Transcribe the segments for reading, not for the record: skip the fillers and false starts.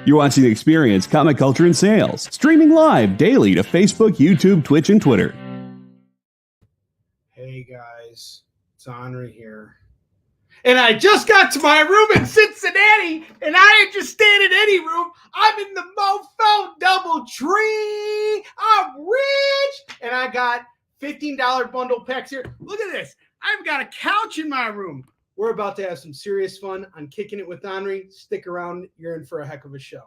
You're watching Experience Comic Culture and Sales, streaming live daily to Facebook, YouTube, Twitch, and Twitter. Hey guys, it's Onrie here. And I just got to my room in Cincinnati, and I ain't just staying in any room. I'm in the mofo DoubleTree. I'm rich. And I got $15 bundle packs here. Look at this. I've got a couch in my room. We're about to have some serious fun on Kicking It With Onrie. Stick around. You're in for a heck of a show.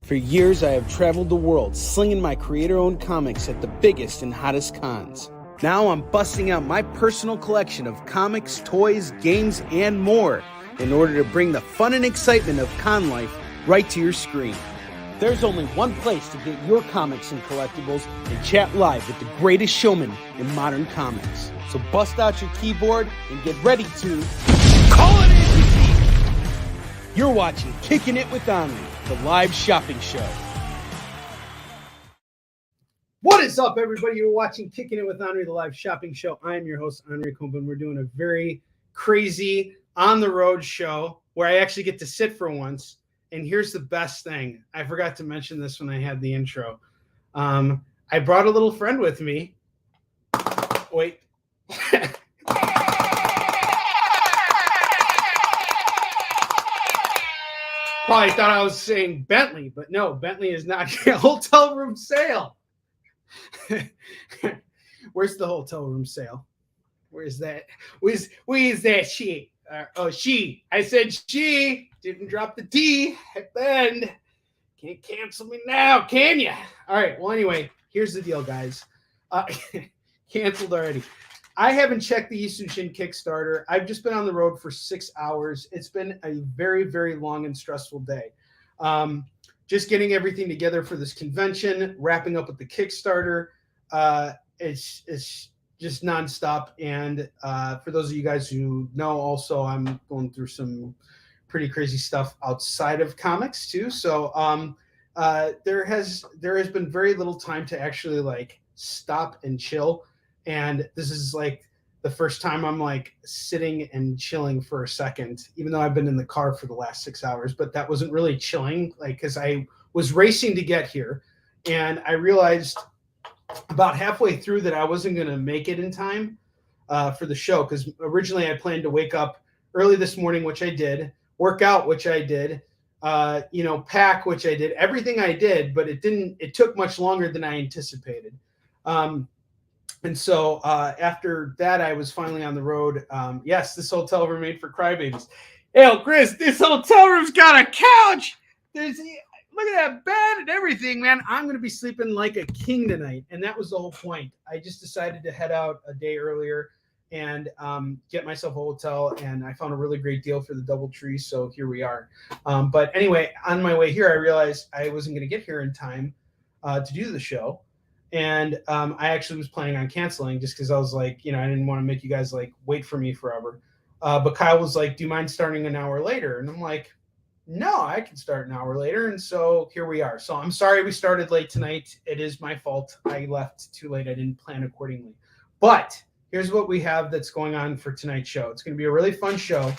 For years, I have traveled the world slinging my creator-owned comics at the biggest and hottest cons. Now I'm busting out my personal collection of comics, toys, games, and more in order to bring the fun and excitement of con life right to your screen. There's only one place to get your comics and collectibles and chat live with the greatest showman in modern comics. So bust out your keyboard and get ready to call it in. You're watching Kicking It With Onrie, the live shopping show. What is up, everybody? You're watching Kicking It With Onrie, the live shopping show. I'm your host, Onrie Kompan. We're doing a very crazy on-the-road show where I actually get to sit for once. And here's the best thing. I forgot to mention this when I had the intro. I brought a little friend with me. Wait. Probably thought I was saying Bentley, but no, Bentley is not a hotel room sale. Where's the hotel room sale? Where's that? Where's that she? She. I said she. Didn't drop the T at the end. Can't cancel me now, can you? All right. Well, anyway, here's the deal, guys. Canceled already. I haven't checked the Eastern Shin Kickstarter. I've just been on the road for 6 hours. It's been a very, very long and stressful day. Just getting everything together for this convention, wrapping up with the Kickstarter. It's just nonstop. And for those of you guys who know, also, I'm going through some pretty crazy stuff outside of comics too. So there has been very little time to actually like stop and chill. And this is like the first time I'm like sitting and chilling for a second, even though I've been in the car for the last 6 hours, but that wasn't really chilling, like, because I was racing to get here. And I realized about halfway through that I wasn't going to make it in time for the show. Because originally I planned to wake up early this morning, which I did, work out, which I did, pack, which I did, everything I did, but it took much longer than I anticipated. And so after that, I was finally on the road. Yes, this hotel room made for crybabies. Hey, Chris, this hotel room's got a couch. Look at that bed and everything, man. I'm going to be sleeping like a king tonight. And that was the whole point. I just decided to head out a day earlier and get myself a hotel. And I found a really great deal for the DoubleTree. So here we are. But anyway, on my way here, I realized I wasn't going to get here in time to do the show. And I actually was planning on canceling just because I was like, I didn't want to make you guys like wait for me forever. But Kyle was like, do you mind starting an hour later? And I'm like, no, I can start an hour later. And so here we are. So I'm sorry we started late tonight. It is my fault. I left too late. I didn't plan accordingly. But here's what we have that's going on for tonight's show. It's going to be a really fun show.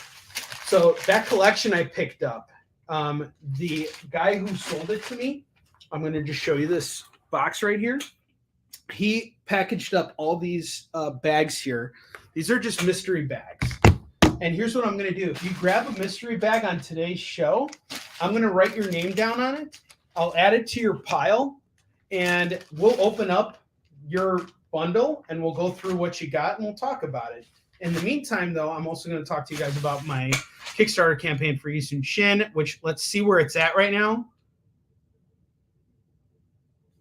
So that collection I picked up, the guy who sold it to me, I'm going to just show you this box right here. He packaged up all these bags here. These are just mystery bags. And here's what I'm going to do. If you grab a mystery bag on today's show, I'm going to write your name down on it. I'll add it to your pile, and we'll open up your bundle, and we'll go through what you got, and we'll talk about it. In the meantime, though, I'm also going to talk to you guys about my Kickstarter campaign for Eastern Shin, which let's see where it's at right now.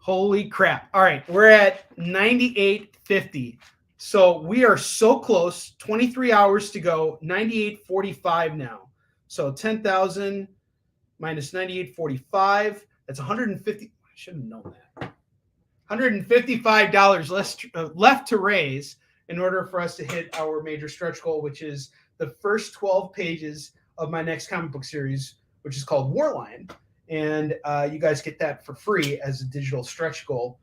Holy crap. All right, we're at 98.50. So we are so close, 23 hours to go, 98.45 now. So 10,000 minus 98.45, that's 150. I should have known that. $155 left to raise in order for us to hit our major stretch goal, which is the first 12 pages of my next comic book series, which is called Warlion. And you guys get that for free as a digital stretch goal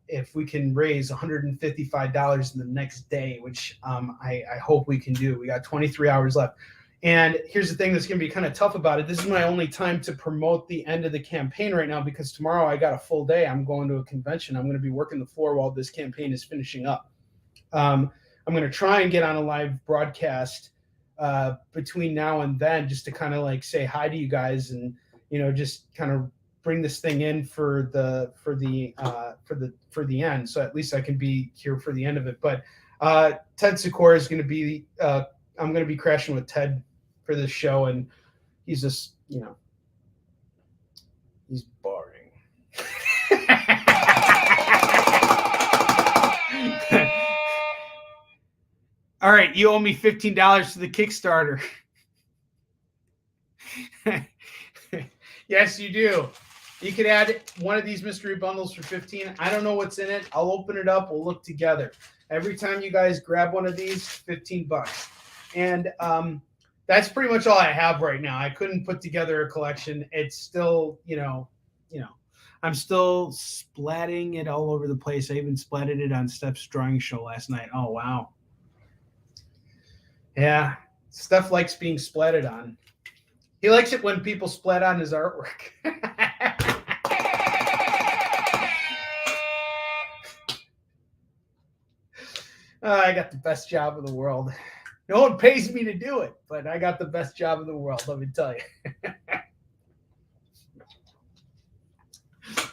if we can raise $155 in the next day, which I hope we can do. We got 23 hours left. And here's the thing that's going to be kind of tough about it. This is my only time to promote the end of the campaign right now, because tomorrow I got a full day. I'm going to a convention. I'm going to be working the floor while this campaign is finishing up. I'm going to try and get on a live broadcast between now and then, just to kind of like say hi to you guys, and just kind of bring this thing in for the end. So at least I can be here for the end of it. But Ted Sikora is going to be. I'm going to be crashing with Ted for this show, and he's just, he's boring. All right, you owe me $15 to the Kickstarter. Yes, you do. You could add one of these mystery bundles for $15. I don't know what's in it. I'll open it up. We'll look together. Every time you guys grab one of these, $15. And that's pretty much all I have right now. I couldn't put together a collection. It's still, I'm still splatting it all over the place. I even splatted it on Steph's drawing show last night. Oh, wow. Yeah, Steph likes being splatted on. He likes it when people splat on his artwork. I got the best job in the world. No one pays me to do it, but I got the best job in the world, let me tell you.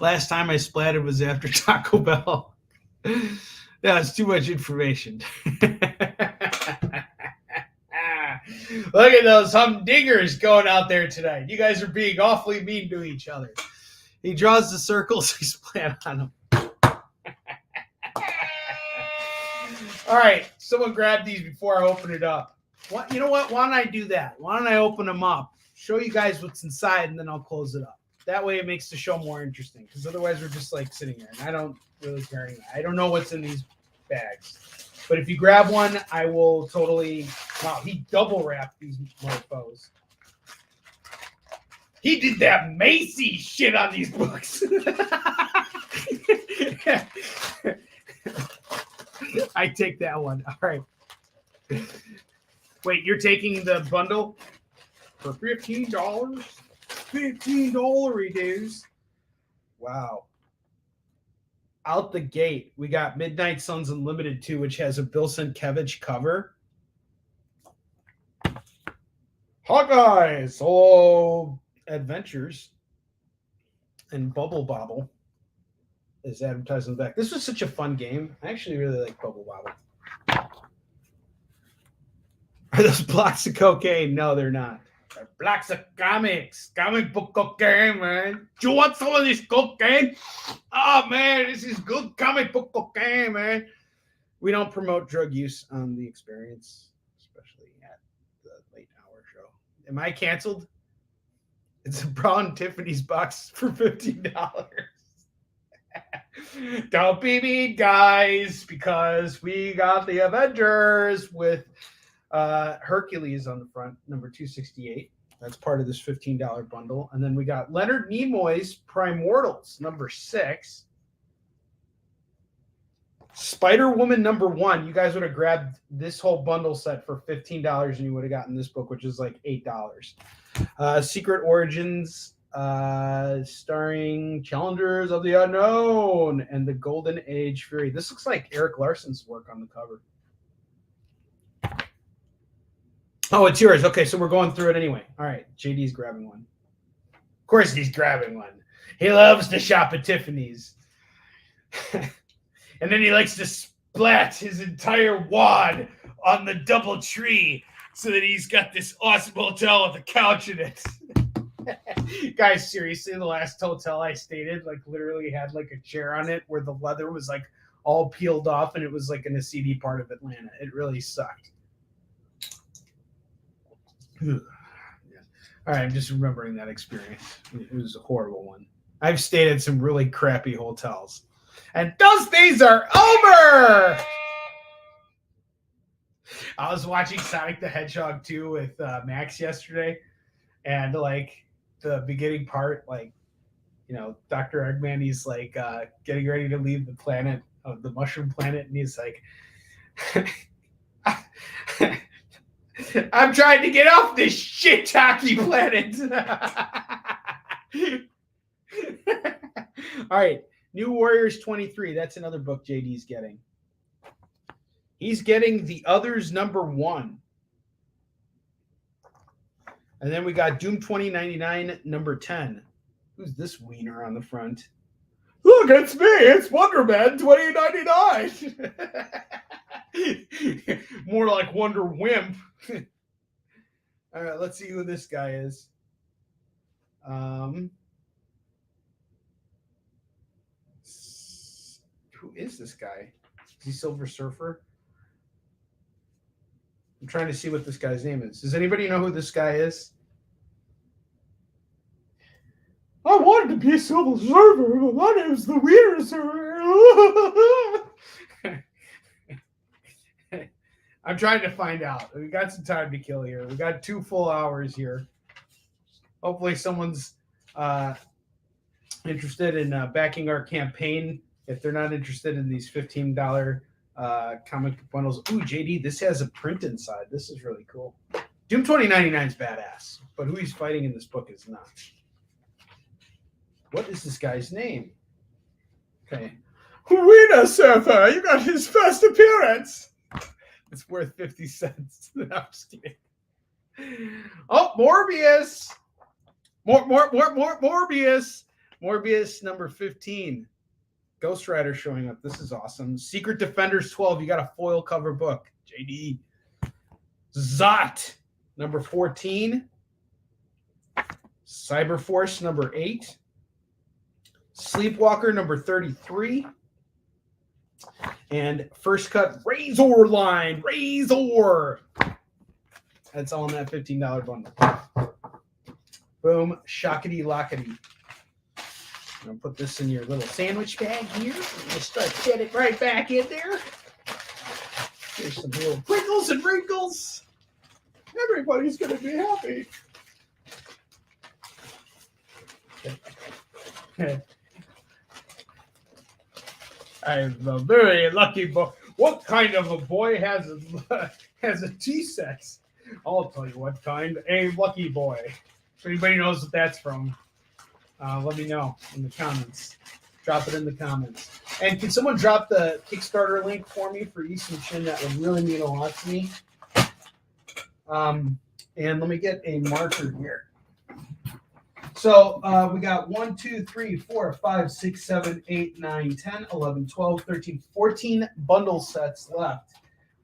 Last time I splatted was after Taco Bell. Yeah, it's too much information. Look at those humdingers going out there tonight. You guys are being awfully mean to each other. He draws the circles, he splat on them. All right, someone grab these before I open it up. You know what? Why don't I do that? Why don't I open them up, show you guys what's inside, and then I'll close it up. That way it makes the show more interesting, because otherwise we're just like sitting here, and I don't really care anymore. I don't know what's in these bags. But if you grab one, I will totally... Wow, he double wrapped these mofos. He did that Macy shit on these books. I take that one. All right. Wait, you're taking the bundle for $15? $15 dues. Wow. Out the gate, we got Midnight Suns Unlimited 2, which has a Bill Sienkiewicz cover. Hawkeye Solo Adventures and Bubble Bobble is advertised in the back. This was such a fun game. I actually really like Bubble Bobble. Are those blocks of cocaine? No, they're not. They're blocks of comics. Comic book cocaine, man. Do you want some of this cocaine? Oh, man, this is good comic book cocaine, man. We don't promote drug use on the experience, especially at the late hour show. Am I canceled? It's a Brown Tiffany's box for $15. Don't be mean, guys, because we got the Avengers with Hercules on the front, number 268. That's part of this $15 bundle. And then we got Leonard Nimoy's Primordials, number 6. Spider-Woman number 1. You guys would have grabbed this whole bundle set for $15, and you would have gotten this book, which is like $8. Secret Origins, starring Challengers of the Unknown and the Golden Age Fury. This looks like Eric Larson's work on the cover. Oh, it's yours. Okay, so we're going through it anyway. All right, JD's grabbing one. Of course he's grabbing one. He loves to shop at Tiffany's. And then he likes to splat his entire wad on the double tree so that he's got this awesome hotel with a couch in it. Guys, seriously, the last hotel I stayed in, like, literally had like a chair on it where the leather was like all peeled off, and it was like in a seedy part of Atlanta. It really sucked. Yeah. All right, I'm just remembering that experience. It was a horrible one. I've stayed at some really crappy hotels, and those days are over. I was watching Sonic the Hedgehog 2 with Max yesterday, and like the beginning part, like, you know, Dr. Eggman, he's like getting ready to leave the planet, the mushroom planet, and he's like, I'm trying to get off this shit hockey planet. All right. New Warriors 23. That's another book JD's getting. He's getting The Others #1. And then we got Doom 2099 #10. Who's this wiener on the front? Look, it's me. It's Wonder Man 2099. More like Wonder Wimp. All right, let's see who this guy is. Who is this guy? Is he Silver Surfer? I'm trying to see what this guy's name is. Does anybody know who this guy is? I wanted to be a Silver Surfer, but my name's the Wiener Surfer. I'm trying to find out. We got some time to kill here. We got 2 full hours here. Hopefully someone's interested in backing our campaign. If they're not interested in these $15 comic bundles. Ooh, JD, this has a print inside. This is really cool. Doom 2099 is badass, but who he's fighting in this book is not. What is this guy's name? Okay. Wiener Surfer, you got his first appearance. It's worth 50 cents. No, I'm just kidding. Oh, Morbius. Morbius. Morbius #15. Ghost Rider showing up. This is awesome. Secret Defenders 12. You got a foil cover book. JD. Zot #14. Cyberforce #8. Sleepwalker #33. And First Cut Razor line. Razor. That's all in that $15 bundle. Boom. Shockety lockety. I'm going to put this in your little sandwich bag here. I'm going to start to get it right back in there. Here's some little crinkles and wrinkles. Everybody's going to be happy. I'm a very lucky boy. What kind of a boy has a T-sex? I'll tell you what kind. A lucky boy. If anybody knows what that's from, let me know in the comments. Drop it in the comments. And can someone drop the Kickstarter link for me for Easton Shin? That would really mean a lot to me. And let me get a marker here. So we got 1, 2, 3, 4, 5, 6, 7, 8, 9, 10, 11, 12, 13, 14 bundle sets left.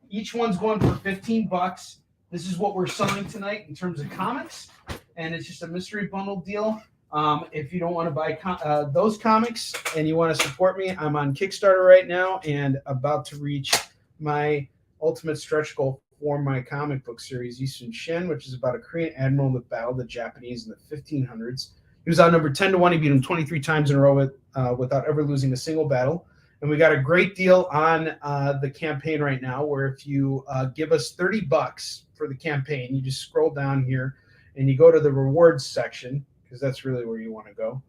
Each one's going for $15. This is what we're selling tonight in terms of comics. And it's just a mystery bundle deal. If you don't want to buy those comics and you want to support me, I'm on Kickstarter right now and about to reach my ultimate stretch goal for my comic book series, Easton Shin, which is about a Korean admiral that battled the Japanese in the 1500s. He was on 10 to 1. He beat him 23 times in a row without ever losing a single battle. And we got a great deal on the campaign right now where if you give us $30 for the campaign, you just scroll down here and you go to the rewards section, because that's really where you want to go.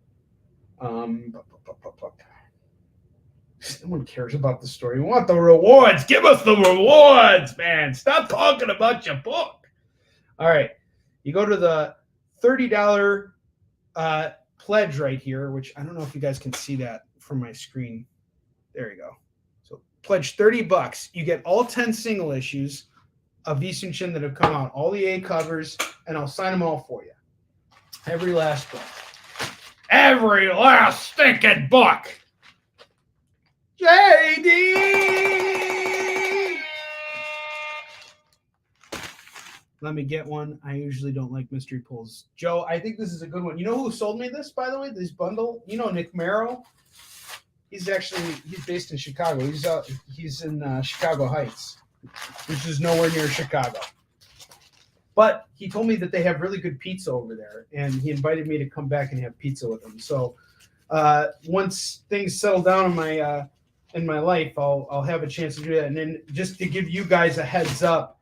No one cares about the story. We want the rewards. Give us the rewards, man. Stop talking about your book. All right. You go to the $30 pledge right here, which I don't know if you guys can see that from my screen. There you go. So pledge $30. You get all 10 single issues of Easton Shin that have come out, all the A covers, and I'll sign them all for you. Every last book. Every last stinking book. JD! Let me get one. I usually don't like mystery pulls. Joe, I think this is a good one. You know who sold me this, by the way, this bundle? You know Nick Merrill? He's based in Chicago. He's in Chicago Heights, which is nowhere near Chicago. But he told me that they have really good pizza over there, and he invited me to come back and have pizza with him. So once things settle down in my life, I'll have a chance to do that. And then just to give you guys a heads up,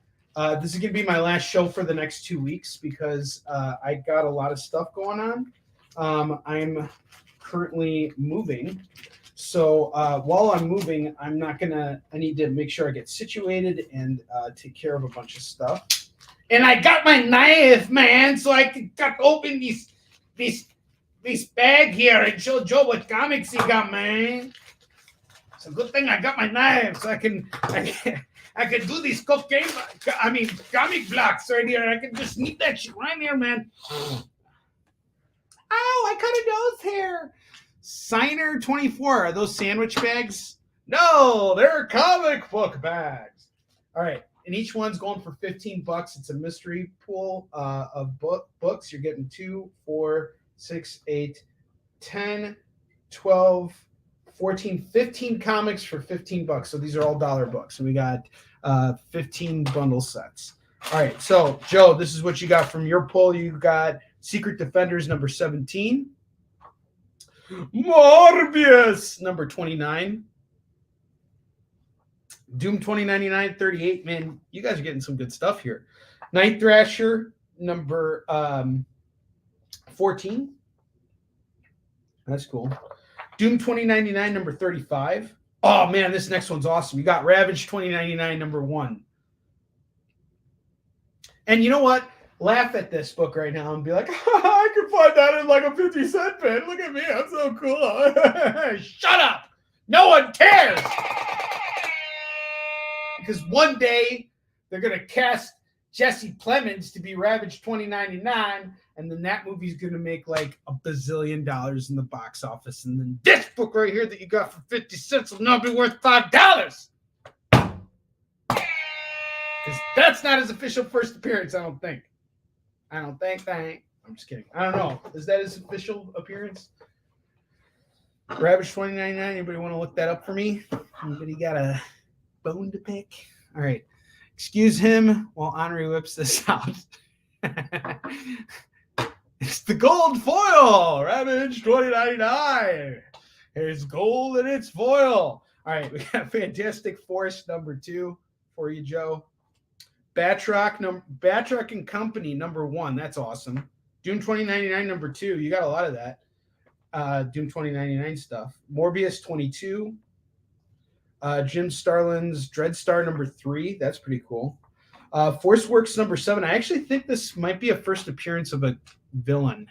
this is going to be my last show for the next 2 weeks because I got a lot of stuff going on. I'm currently moving. So while I'm moving, I need to make sure I get situated and take care of a bunch of stuff. And I got my knife, man, so I could cut open this bag here and show Joe what comics he got, man. It's a good thing I got my knife, so I can do these comic blocks right here. I can just sneak that shit right here, man. Ow, I cut a nose hair. Signer 24. Are those sandwich bags? No, they're comic book bags. All right. And each one's going for $15. It's a mystery pool of books. You're getting 2, 4, 6, 8, 10, 12, 14, 15 comics for $15. So these are all dollar books. And we got 15 bundle sets. All right. So, Joe, this is what you got from your pull. You got Secret Defenders number 17. Morbius number 29. Doom 2099 38. Man, you guys are getting some good stuff here. Night Thrasher number 14. That's cool. Doom 2099 number 35. Oh man, this next one's awesome. You got Ravage 2099 number 1. And you know what? Laugh at this book right now and be like, I can find that in like a 50-cent bin. Look at me, I'm so cool. Shut up. No one cares. Because one day they're going to cast Jesse Plemons to be Ravage 2099, and then that movie's going to make like $1 bazillion in the box office. And then this book right here that you got for 50 cents will now be worth $5. Because that's not his official first appearance, I don't think. I'm just kidding. I don't know. Is that his official appearance? Ravage 2099. Anybody want to look that up for me? Anybody got a bone to pick? All right. Excuse him while Onrie whips this out. It's the gold foil. Ravage 2099. Here's gold in its foil. All right. We got Fantastic Force number 2 for you, Joe. Batroc and Company number 1. That's awesome. Doom 2099 number 2. You got a lot of that. Doom 2099 stuff. Morbius 22. Jim Starlin's Dreadstar number 3. That's pretty cool. Forceworks number 7. I actually think this might be a first appearance of a villain.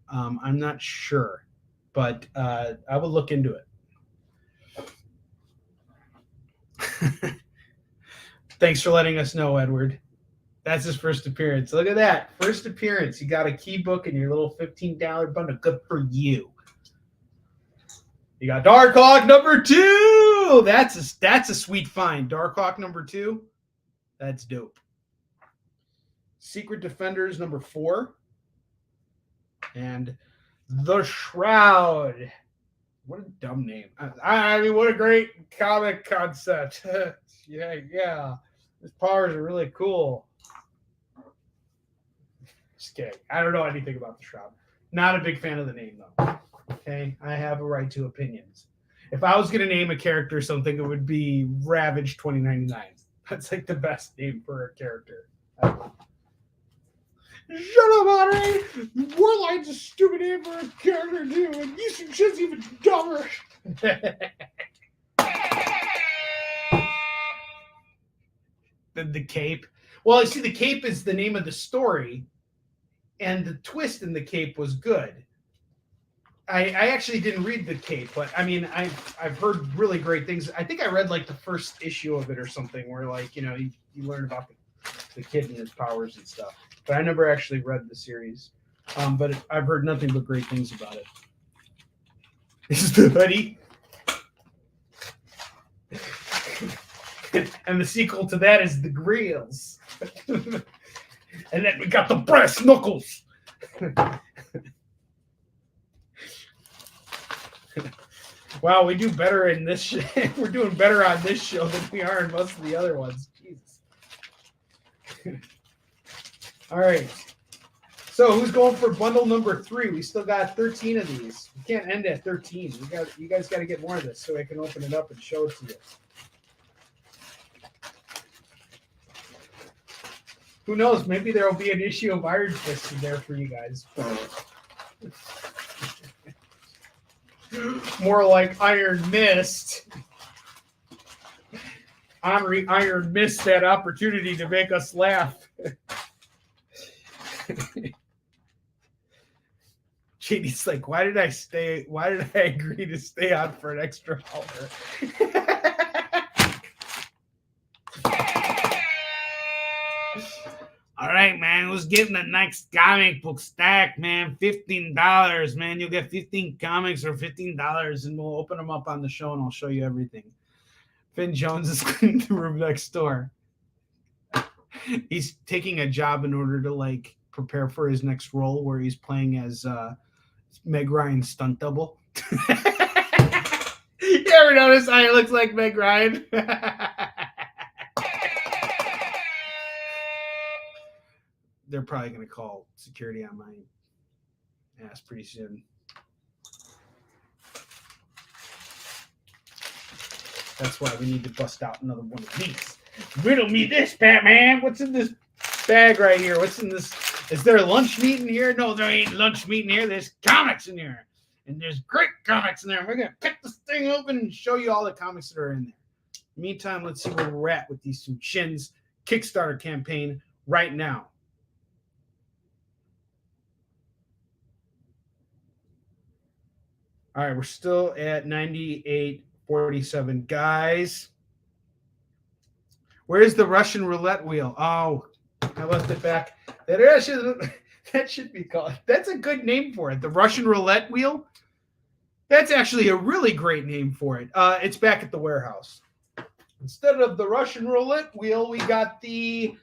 I'm not sure, but I will look into it. Thanks for letting us know, Edward. That's his first appearance. Look at that. First appearance. You got a key book in your little $15 bundle. Good for you. You got Darkhawk number 2. That's a sweet find. Darkhawk number 2. That's dope. Secret Defenders number 4. And The Shroud. What a dumb name. I mean, what a great comic concept. Yeah. His powers are really cool. Just kidding. I don't know anything about The Shroud. Not a big fan of the name, though. Okay? I have a right to opinions. If I was going to name a character something, it would be Ravage 2099. That's like the best name for a character. Shut up, Onrie! Warline's a stupid name for a character, too. And Yusuf's even dumber. The cape. Well, you see, the cape is the name of the story, and the twist in the cape was good. I actually didn't read the cape, but I mean, I've heard really great things. I think I read like the first issue of it or something, where like you learn about the kid and his powers and stuff. But I never actually read the series. But I've heard nothing but great things about it. This is the hoodie. And the sequel to that is The Grills. And then we got the brass knuckles. Wow, we do better in this we're doing better on this show than we are in most of the other ones. Jesus. All right. So who's going for bundle number 3? We still got 13 of these. We can't end at 13. You guys got to get more of this so I can open it up and show it to you. Who knows? Maybe there will be an issue of Iron Fist in there for you guys. More like Iron Mist. Onrie Iron missed that opportunity to make us laugh. JD's like, why did I agree to stay on for an extra hour? All right, man. Who's getting the next comic book stack, man? $15, man. You'll get 15 comics for $15, and we'll open them up on the show, and I'll show you everything. Finn Jones is cleaning the room next door. He's taking a job in order to, like, prepare for his next role where he's playing as Meg Ryan's stunt double. You ever notice how he looks like Meg Ryan? They're probably going to call security on my ass pretty soon. That's why we need to bust out another one of these. Riddle me this, Batman. What's in this bag right here? What's in this? Is there lunch meat in here? No, there ain't lunch meat in here. There's comics in here. And there's great comics in there. We're going to pick this thing open and show you all the comics that are in there. Meantime, let's see where we're at with these two Shins Kickstarter campaign right now. All right, we're still at 98.47. Guys, where's the Russian roulette wheel? Oh, I left it back. That should be called. That's a good name for it. The Russian roulette wheel. That's actually a really great name for it. It's back at the warehouse. Instead of the Russian roulette wheel, we got the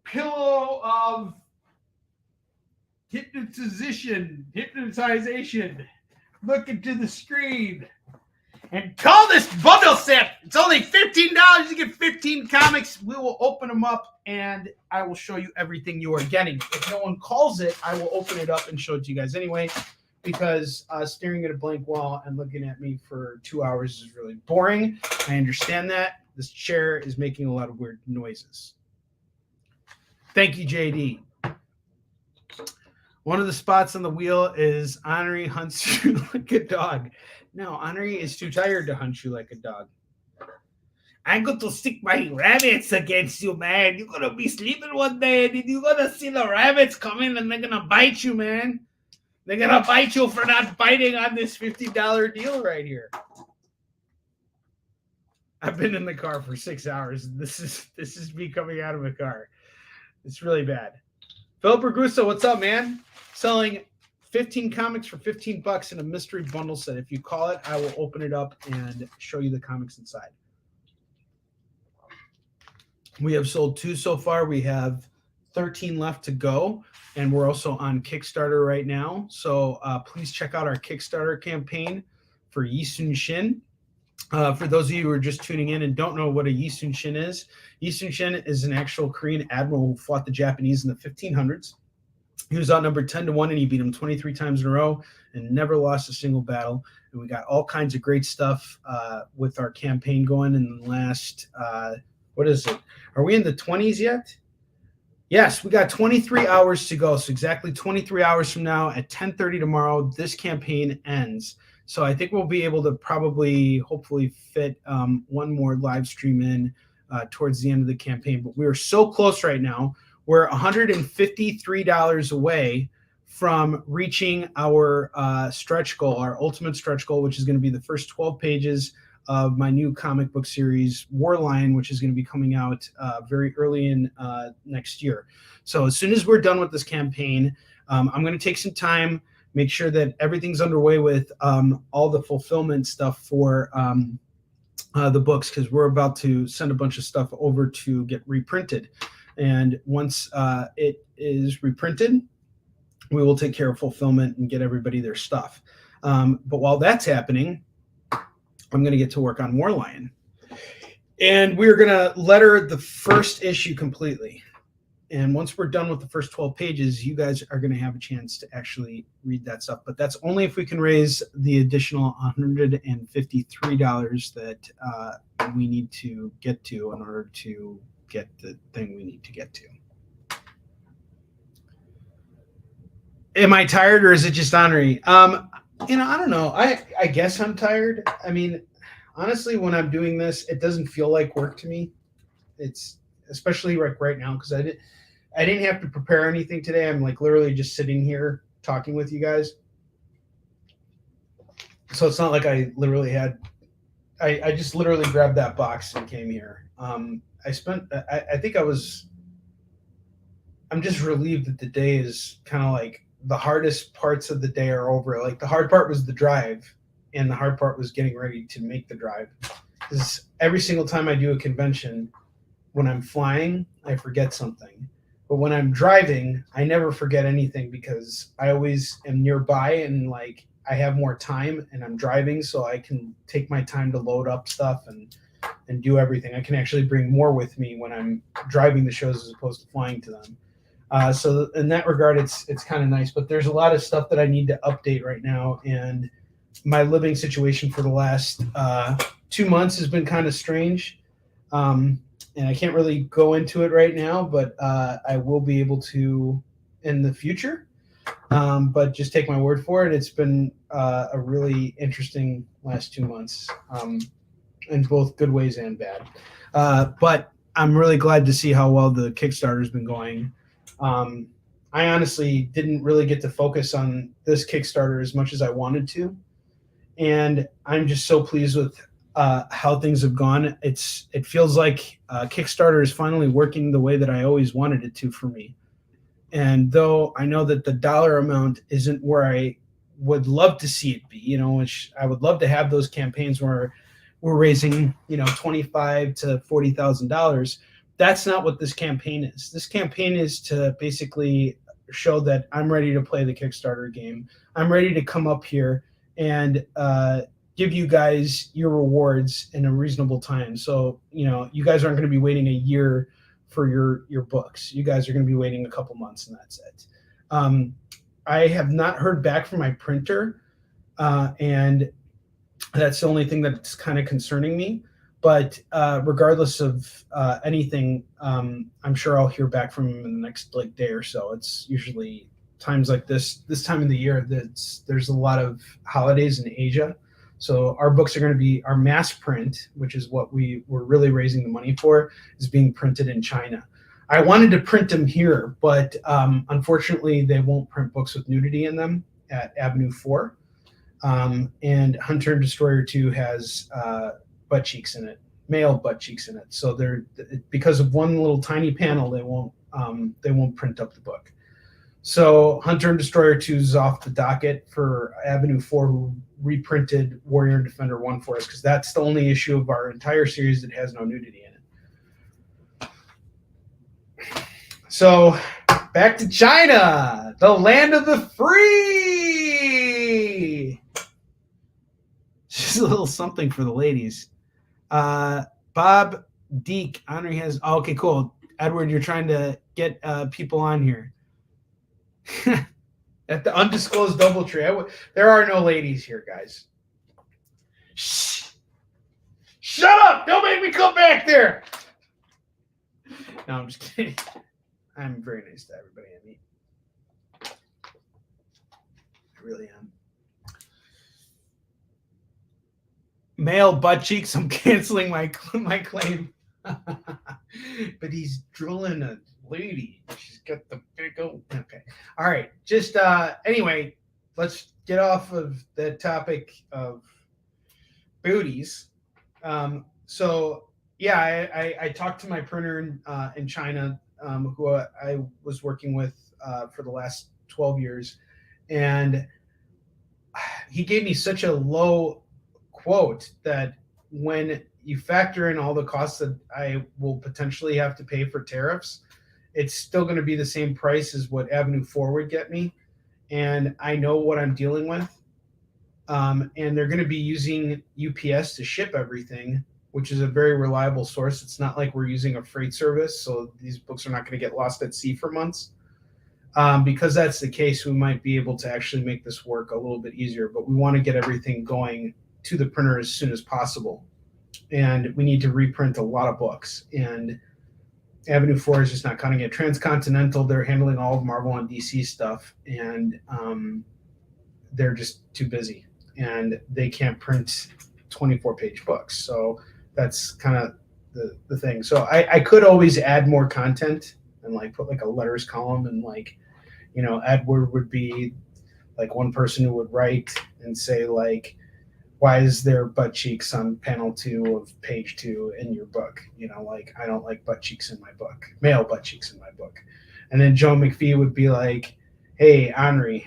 pillow of hypnotization. Look into the screen and call this bundle set. It's only $15. You get 15 comics. We will open them up and I will show you everything you are getting. If no one calls it, I will open it up and show it to you guys anyway, because staring at a blank wall and looking at me for 2 hours is really boring. I understand that. This chair is making a lot of weird noises. Thank you, JD. One of the spots on the wheel is Onrie hunts you like a dog. No, Onrie is too tired to hunt you like a dog. I'm going to stick my rabbits against you, man. You're going to be sleeping one day and you're going to see the rabbits come in and they're going to bite you, man. They're going to bite you for not biting on this $50 deal right here. I've been in the car for 6 hours. This is me coming out of a car. It's really bad. Philip Ragusa, what's up, man? Selling 15 comics for $15 in a mystery bundle set. If you call it, I will open it up and show you the comics inside. We have sold 2 so far. We have 13 left to go, and we're also on Kickstarter right now. So please check out our Kickstarter campaign for Yisun Shin. For those of you who are just tuning in and don't know what a Yisun Shin is an actual Korean admiral who fought the Japanese in the 1500s. He was outnumbered 10-1, and he beat them 23 times in a row and never lost a single battle. And we got all kinds of great stuff with our campaign going in the last, what is it? Are we in the 20s yet? Yes, we got 23 hours to go. So exactly 23 hours from now at 10:30 tomorrow, this campaign ends. So I think we'll be able to hopefully fit one more live stream in towards the end of the campaign. But we are so close right now. We're $153 away from reaching our stretch goal, our ultimate stretch goal, which is going to be the first 12 pages of my new comic book series, War Lion, which is going to be coming out very early in next year. So as soon as we're done with this campaign, I'm going to take some time, make sure that everything's underway with all the fulfillment stuff for the books, because we're about to send a bunch of stuff over to get reprinted. And once it is reprinted, we will take care of fulfillment and get everybody their stuff. But while that's happening, I'm going to get to work on War Lion. And we're going to letter the first issue completely. And once we're done with the first 12 pages, you guys are going to have a chance to actually read that stuff. But that's only if we can raise the additional $153 that we need to get to in order to get the thing we need to get to. Am I tired, or is it just Onrie? I don't know. I guess I'm tired. I mean, honestly, when I'm doing this, it doesn't feel like work to me. It's especially like right now, because I didn't have to prepare anything today. I'm like literally just sitting here talking with you guys. So it's not like I literally had, I just literally grabbed that box and came here. I think I'm just relieved that the day is kind of like the hardest parts of the day are over. Like the hard part was the drive, and the hard part was getting ready to make the drive. Because every single time I do a convention, when I'm flying, I forget something. But when I'm driving, I never forget anything because I always am nearby and like I have more time and I'm driving, so I can take my time to load up stuff and do everything. I can actually bring more with me when I'm driving the shows as opposed to flying to them. So in that regard, it's kind of nice. But there's a lot of stuff that I need to update right now, and my living situation for the last 2 months has been kind of strange. And I can't really go into it right now, but I will be able to in the future. But just take my word for it. It's been a really interesting last 2 months, in both good ways and bad. But I'm really glad to see how well the Kickstarter's been going. I honestly didn't really get to focus on this Kickstarter as much as I wanted to. And I'm just so pleased with how things have gone. It feels like Kickstarter is finally working the way that I always wanted it to for me. And though I know that the dollar amount isn't where I would love to see it be, which I would love to have those campaigns where we're raising, $25,000 to $40,000. That's not what this campaign is. This campaign is to basically show that I'm ready to play the Kickstarter game. I'm ready to come up here and give you guys your rewards in a reasonable time. So, you guys aren't going to be waiting a year for your books. You guys are going to be waiting a couple months, and that's it. I have not heard back from my printer, and that's the only thing that's kind of concerning me. But regardless of anything, I'm sure I'll hear back from him in the next day or so. It's usually times like this time of the year there's a lot of holidays in Asia. So our books are going to be our mass print, which is what we're really raising the money for, is being printed in China. I wanted to print them here, but unfortunately they won't print books with nudity in them at Avenue 4. And Hunter and Destroyer 2 has butt cheeks in it, male butt cheeks in it. So because of one little tiny panel, they won't print up the book. So Hunter and Destroyer 2 is off the docket for Avenue 4, who reprinted Warrior and Defender 1 for us, because that's the only issue of our entire series that has no nudity in it. So back to China, the land of the free. Just a little something for the ladies. Bob Deek, Onrie has. Oh, okay, cool. Edward, you're trying to get people on here. At the undisclosed DoubleTree. There are no ladies here, guys. Shh. Shut up! Don't make me come back there. No, I'm just kidding. I'm very nice to everybody I meet. I really am. Male butt cheeks. I'm canceling my claim. But he's drilling a lady. She's got the big old. Okay. All right. Just anyway, let's get off of the topic of booties. So yeah, I talked to my printer in China, who I was working with for the last 12 years, and he gave me such a low quote that when you factor in all the costs that I will potentially have to pay for tariffs, it's still going to be the same price as what Avenue 4 would get me. And I know what I'm dealing with. And they're going to be using UPS to ship everything, which is a very reliable source. It's not like we're using a freight service, so these books are not going to get lost at sea for months. Because that's the case, we might be able to actually make this work a little bit easier, but we want to get everything going to the printer as soon as possible. And we need to reprint a lot of books. And Avenue 4 is just not cutting it. Transcontinental, they're handling all of Marvel and DC stuff, and they're just too busy. And they can't print 24-page books. So that's kind of the thing. So I could always add more content and like put like a letters column, and like, you know, Edward would be like one person who would write and say like, why is there butt cheeks on panel 2 of page 2 in your book? You know, like, I don't like butt cheeks in my book, male butt cheeks in my book. And then Joe McPhee would be like, hey, Onrie,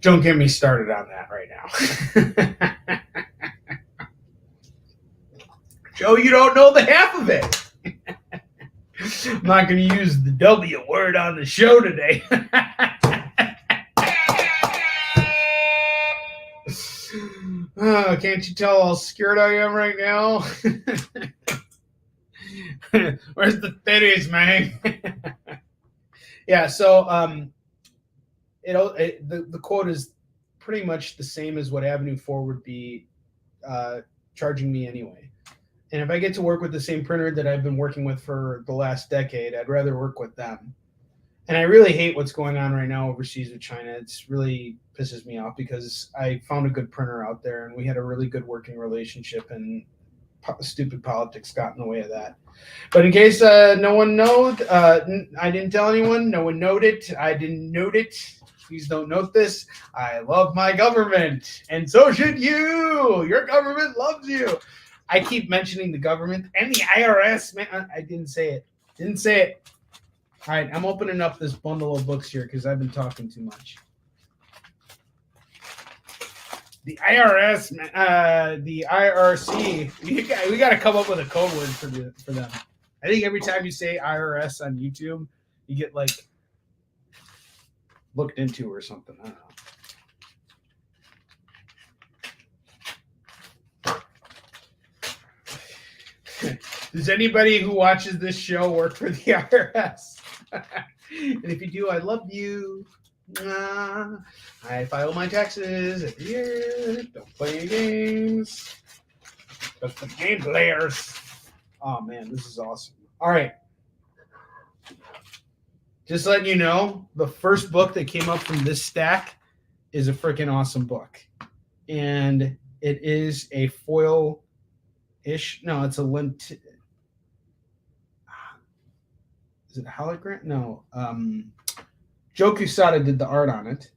don't get me started on that right now. Joe, you don't know the half of it. I'm not going to use the W word on the show today. Oh, can't you tell how scared I am right now? Where's the titties, man? Yeah, so the quote is pretty much the same as what Avenue 4 would be charging me anyway. And if I get to work with the same printer that I've been working with for the last decade, I'd rather work with them. And I really hate what's going on right now overseas with China. It's really pisses me off because I found a good printer out there and we had a really good working relationship, and stupid politics got in the way of that. But in case no one knows, I didn't tell anyone, no one noted, I didn't note it. Please don't note this. I love my government, and so should you. Your government loves you. I keep mentioning the government and the IRS, man. I didn't say it. Didn't say it. All right, I'm opening up this bundle of books here because I've been talking too much. The IRS, the IRC, we got to come up with a code word for them. I think every time you say IRS on YouTube, you get like looked into or something. I don't know. Does anybody who watches this show work for the IRS? And if you do, I love you. I file my taxes every year. Don't play any games. Just for the game players. Oh man, this is awesome. All right. Just letting you know, the first book that came up from this stack is a freaking awesome book. And it is a foil-ish. No, it's a lint. Is it a hologram? No. Joe Quesada did the art on it,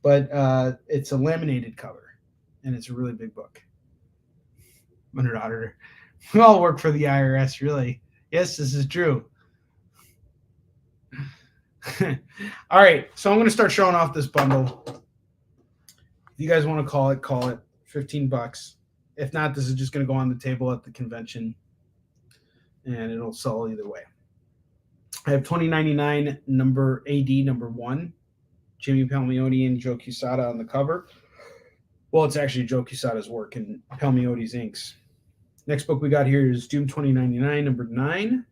but it's a laminated cover, and it's a really big book. I'm an auditor. We all work for the IRS, really. Yes, this is true. All right, so I'm going to start showing off this bundle. If you guys want to call it $15. If not, this is just going to go on the table at the convention, and it'll sell either way. I have 2099 number AD number 1, Jimmy Palmiotti and Joe Quesada on the cover. Well, it's actually Joe Quesada's work and Palmiotti's inks. Next book we got here is Doom 2099 number 9.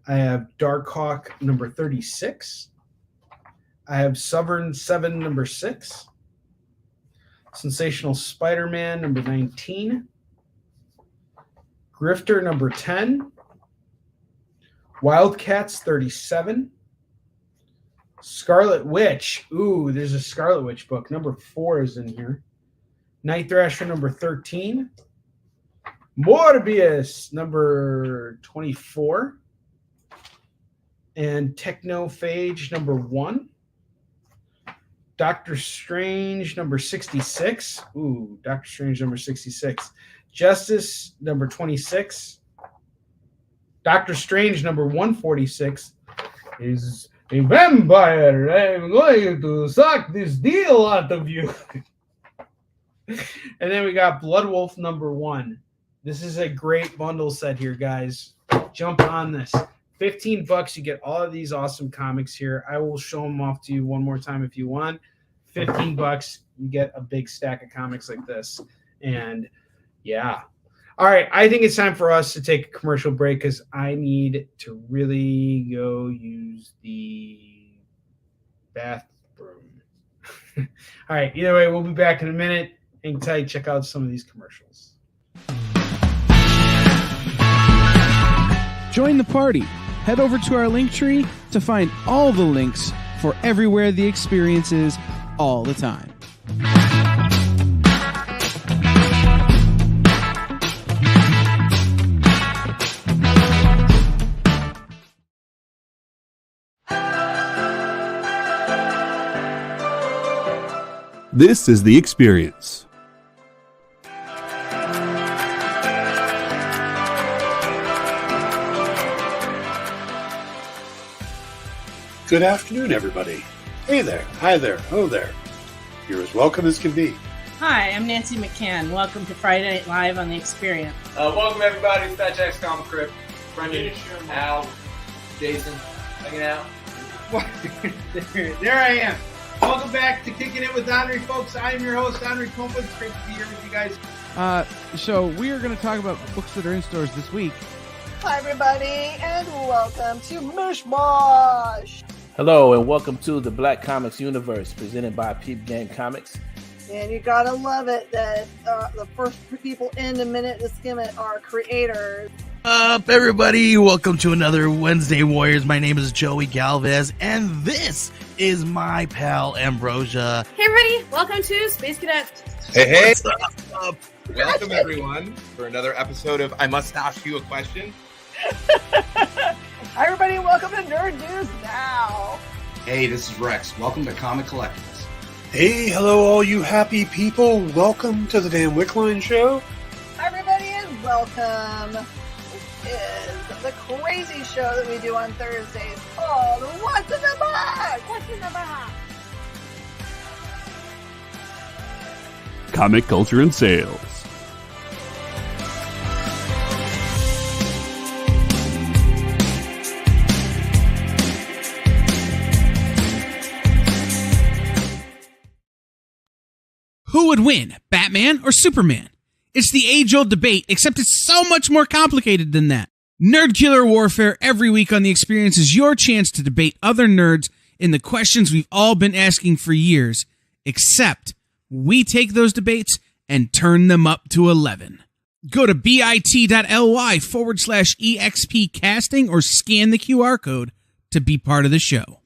I have Darkhawk number 36. I have Sovereign 7 number 6. Sensational Spider-Man number 19. Grifter number 10. Wildcats 37. Scarlet Witch. Ooh, there's a Scarlet Witch book. Number 4 is in here. Night Thrasher number 13. Morbius number 24. And Technophage number 1. Doctor Strange number 66. Ooh, Doctor Strange number 66. Justice number 26. Doctor Strange number 146 is a vampire. I'm going to suck this deal out of you. And then we got Blood Wolf number 1. This is a great bundle set here, guys. Jump on this. $15, you get all of these awesome comics here. I will show them off to you one more time if you want. $15, you get a big stack of comics like this. And yeah. All right, I think it's time for us to take a commercial break because I need to really go use the bathroom. All right, either way, we'll be back in a minute. Hang tight, check out some of these commercials. Join the party. Head over to our link tree to find all the links for everywhere the experience is all the time. This is The Experience. Good afternoon, everybody. Hey there, hi there, hello there. You're as welcome as can be. Hi, I'm Nancy McCann. Welcome to Friday Night Live on The Experience. Welcome, everybody. It's Fat Jack's Comic Crypt. Brendan, Al, Jason, hanging out. There I am. Welcome back to Kickin It With Onrie, folks. I am your host, Onrie Kompan. It's great to be here with you guys. So we are going to talk about books that are in stores this week. Hi, everybody, and welcome to Mishmash. Hello, and welcome to the Black Comics Universe, presented by Peep Gang Comics. And you gotta love it that the first people in the minute to skim it are creators. Up, everybody! Welcome to another Wednesday Warriors. My name is Joey Galvez, and this is my pal Ambrosia. Hey, everybody! Welcome to Space Cadet. Hey! What's up? Welcome, everyone, for another episode of I Must Ask You a Question. Hi, everybody! Welcome to Nerd News Now. Hey, this is Rex. Welcome to Comic Collectibles. Hey, hello, all you happy people. Welcome to the Dan Wickline Show. Hi, everybody, and welcome. This is the crazy show that we do on Thursdays called What's in the Box? What's in the Box? Comic culture and sales. Who would win, Batman or Superman? It's the age-old debate, except it's so much more complicated than that. Nerd Killer Warfare every week on The Experience is your chance to debate other nerds in the questions we've all been asking for years, except we take those debates and turn them up to 11. Go to bit.ly/EXP casting or scan the QR code to be part of the show.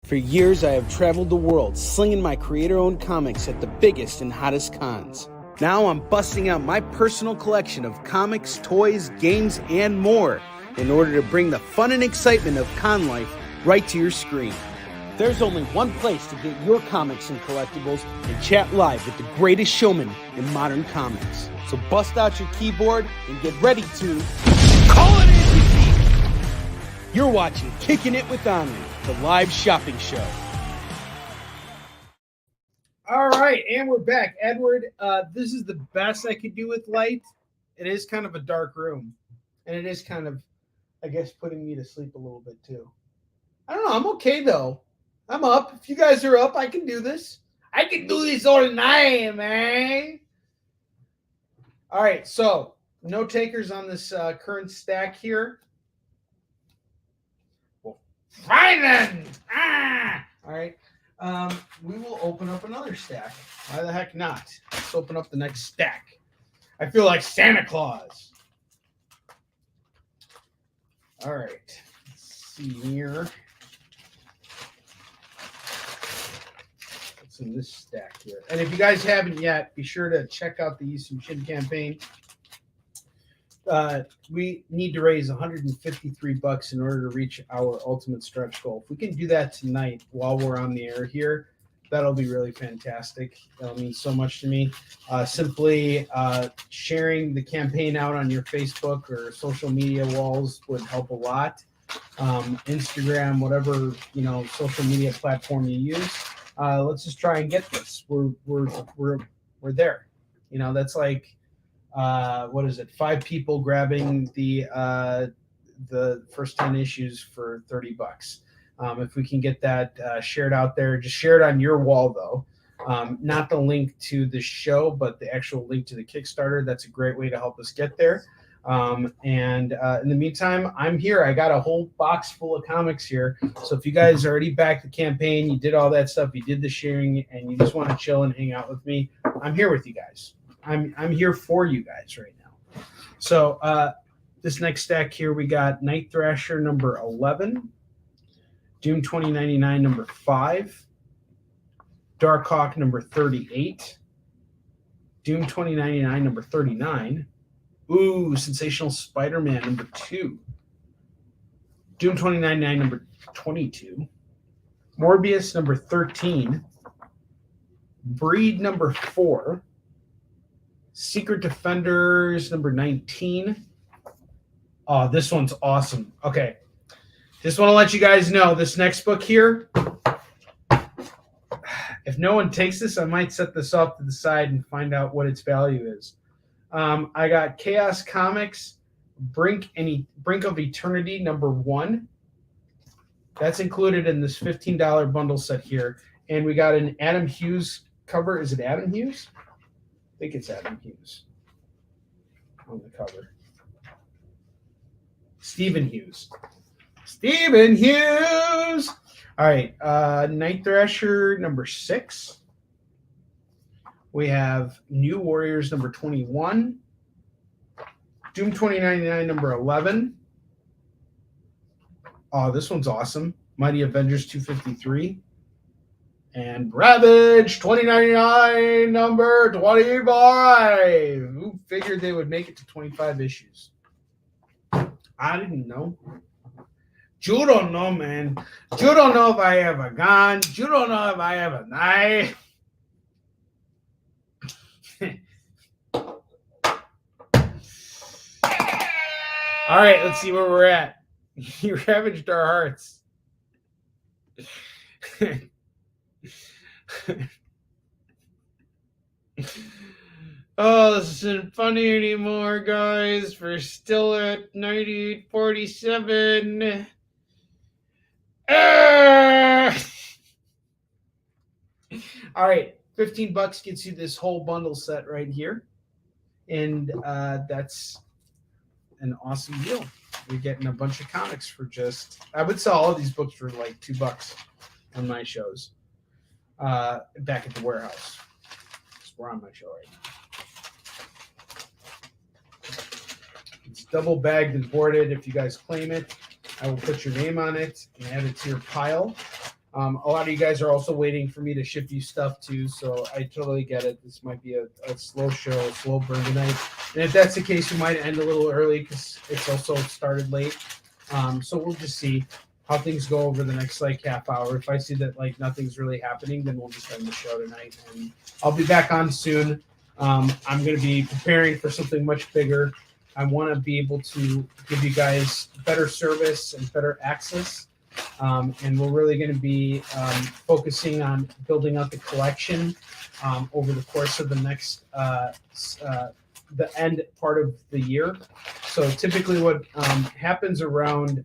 For years, I have traveled the world slinging my creator-owned comics at the biggest and hottest cons. Now I'm busting out my personal collection of comics, toys, games, and more in order to bring the fun and excitement of con life right to your screen. There's only one place to get your comics and collectibles and chat live with the greatest showman in modern comics. So bust out your keyboard and get ready to call it in. You're watching Kickin It With Onrie, the live shopping show. All right, and we're back. Edward, this is the best I could do with light. It is kind of a dark room, and it is kind of, I guess, putting me to sleep a little bit too. I don't know. I'm okay, though. I'm up. If you guys are up, I can do this. I can do this all night, man. All right, so no takers on this current stack here. Well, fine then. All right. We will open up another stack. Why the heck not? Let's open up the next stack. I feel like Santa Claus. All right. Let's see here. What's in this stack here? And if you guys haven't yet, be sure to check out the Easton Chin campaign. We need to raise $153 in order to reach our ultimate stretch goal. If we can do that tonight while we're on the air here, that'll be really fantastic. That'll mean so much to me. Simply sharing the campaign out on your Facebook or social media walls would help a lot. Instagram, whatever social media platform you use. Let's just try and get this. We're there. That's like. What is it? 5 people grabbing the first 10 issues for $30. If we can get that shared out there, just share it on your wall though. Not the link to the show, but the actual link to the Kickstarter. That's a great way to help us get there. And in the meantime, I'm here. I got a whole box full of comics here. So if you guys already backed the campaign, you did all that stuff, you did the sharing, and you just want to chill and hang out with me, I'm here with you guys. I'm here for you guys right now. So this next stack here, we got Night Thrasher number 11, Doom 2099 number 5, Darkhawk number 38, Doom 2099 number 39, ooh, Sensational Spider-Man number 2, Doom 2099 number 22, Morbius number 13, Breed number 4, Secret Defenders number 19. Oh, this one's awesome. Okay. Just want to let you guys know this next book here, if no one takes this, I might set this off to the side and find out what its value is. I got Chaos Comics Brink of Eternity number 1. That's included in this $15 bundle set here. And we got an Adam Hughes cover. Is it Adam Hughes? I think it's Adam Hughes on the cover. Stephen Hughes. Stephen Hughes! All right. Night Thrasher number 6. We have New Warriors number 21. Doom 2099 number 11. Oh, this one's awesome. Mighty Avengers 253. And Ravage 2099 number 25. Who figured they would make it to 25 issues? I didn't know. You don't know, man. You don't know if I have a gun. You don't know if I have a knife. All right, let's see where we're at. You ravaged our hearts. Oh, this isn't funny anymore, guys. We're still at 98.47. All right, $15 gets you this whole bundle set right here, and that's an awesome deal. You're getting a bunch of comics for just, I would sell all of these books for like $2 on my shows back at the warehouse. We're on my show right now. It's double bagged and boarded. If you guys claim it, I will put your name on it and add it to your pile. A lot of you guys are also waiting for me to ship you stuff too, so I totally get it. This might be a slow show, a slow burn tonight. And if that's the case, we might end a little early because it's also started late. So we'll just see how things go over the next like half hour. If I see that like nothing's really happening, then we'll just end the show tonight. And I'll be back on soon. I'm going to be preparing for something much bigger. I want to be able to give you guys better service and better access. And we're really going to be focusing on building out the collection over the course of the next the end part of the year. So typically what happens around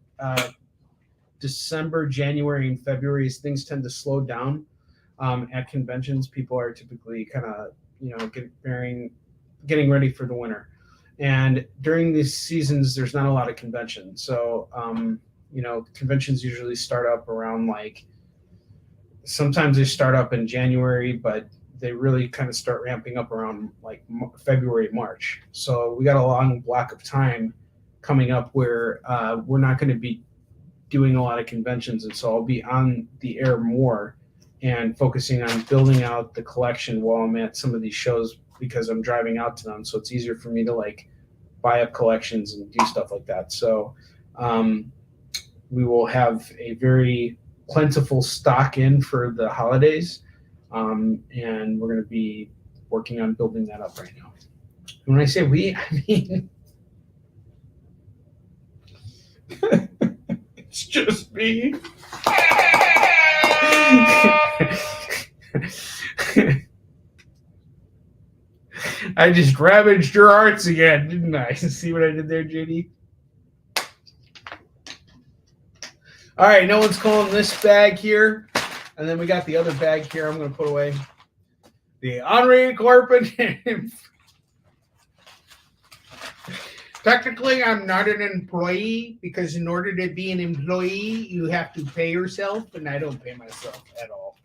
December, January, and February is things tend to slow down at conventions. People are typically kind of, getting ready for the winter. And during these seasons, there's not a lot of conventions. So, conventions usually start up around sometimes they start up in January, but they really kind of start ramping up around like February, March. So we got a long block of time coming up where we're not going to be doing a lot of conventions. And so I'll be on the air more and focusing on building out the collection while I'm at some of these shows because I'm driving out to them. So it's easier for me to buy up collections and do stuff like that. So we will have a very plentiful stock in for the holidays. And we're going to be working on building that up right now. And when I say we, I mean, it's just me. I just ravaged your hearts again, didn't I? See what I did there, JD? All right, no one's calling this bag here. And then we got the other bag here I'm going to put away. The Onrie Kompan. Technically, I'm not an employee because in order to be an employee, you have to pay yourself, and I don't pay myself at all.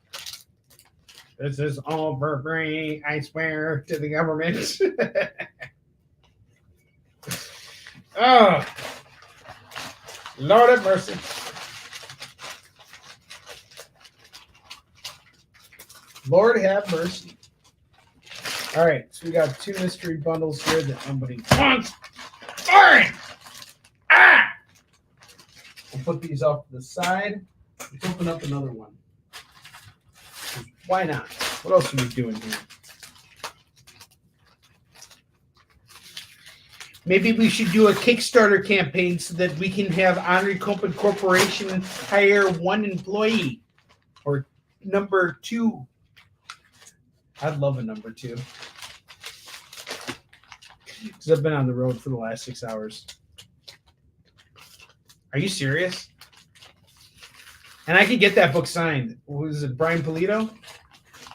This is all for free, I swear to the government. Oh, Lord have mercy. Lord have mercy. All right, so we got 2 mystery bundles here that nobody wants. Fine. Ah! We'll put these off to the side. Let's open up another one. Why not? What else are we doing here? Maybe we should do a Kickstarter campaign so that we can have Onrie Kompan Corporation hire 1 employee or number 2. I'd love a number 2 because I've been on the road for the last 6 hours. Are you serious? And I could get that book signed. What was it, Brian Polito?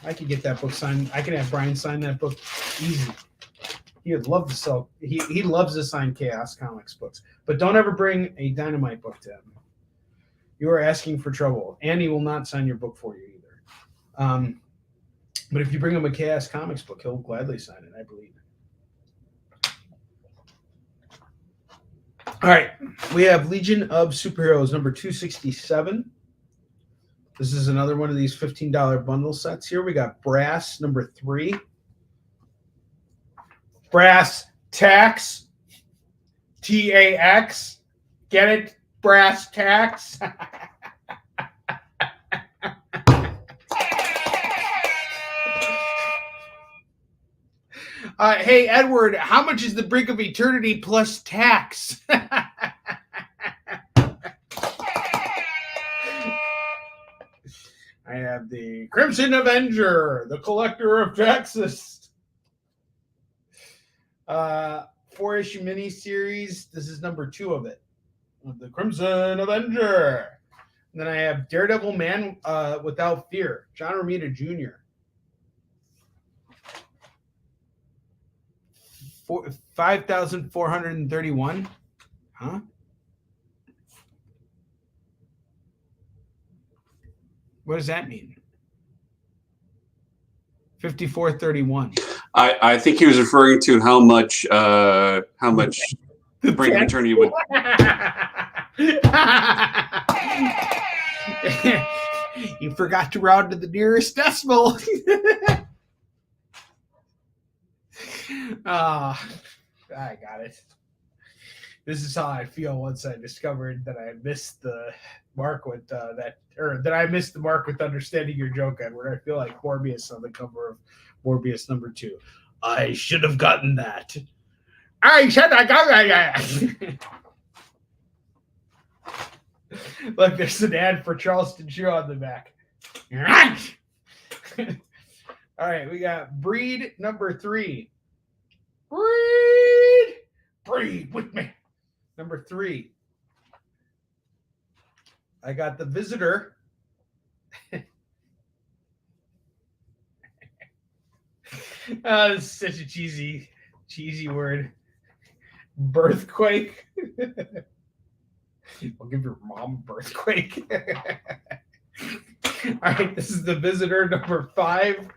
I could get that book signed. I could have Brian sign that book easy. He would love to sell. He loves to sign Chaos Comics books. But don't ever bring a Dynamite book to him. You are asking for trouble. And he will not sign your book for you either. But if you bring him a Chaos Comics book, he'll gladly sign it, I believe. All right. We have Legion of Superheroes number 267. This is another one of these $15 bundle sets here. We got Brass number 3. Brass Tax. TAX. Get it? Brass Tax. Hey, Edward, how much is the Brink of Eternity plus tax? I have the Crimson Avenger, the Collector of Texas. 4-issue miniseries. This is number 2 of it. The Crimson Avenger. And then I have Daredevil Man Without Fear, John Romita Jr. 5,431. Huh? What does that mean? 5431. I think he was referring to how much the Brink of Eternity would. You forgot to round to the nearest decimal. I got it. This is how I feel once I discovered that I missed the mark with that I missed the mark with understanding your joke, Edward. I feel like Morbius on the cover of Morbius number 2. I should have gotten that. I should have gotten that. Look, there's an ad for Charleston Chew on the back. All right, we got Breed number 3. Breed with me. Number 3. I got The Visitor. It's such a cheesy word. Birthquake. I'll give your mom a birthquake. All right, this is The Visitor number 5.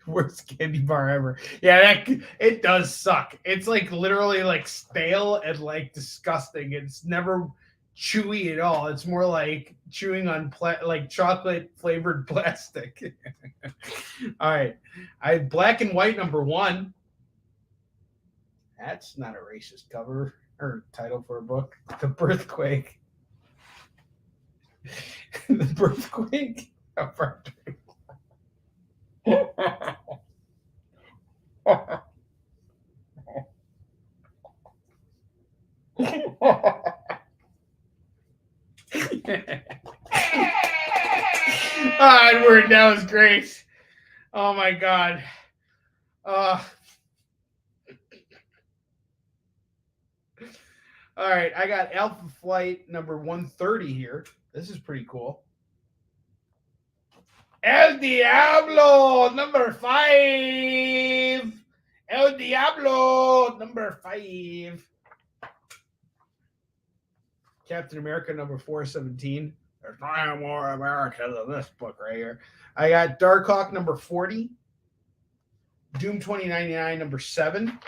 Worst candy bar ever. Yeah, it does suck. It's like literally like stale and like disgusting. It's never chewy at all. It's more like chewing on like chocolate flavored plastic. All right, I have Black and White number 1. That's not a racist cover or title for a book. The Birthquake. The Birthquake. Edward, that was great. Oh my God. All right, I got Alpha Flight number 130 here. This is pretty cool. El Diablo number 5. El Diablo, number 5. Captain America, number 417. There's no more America than this book right here. I got Darkhawk, number 40. Doom 2099, number 7,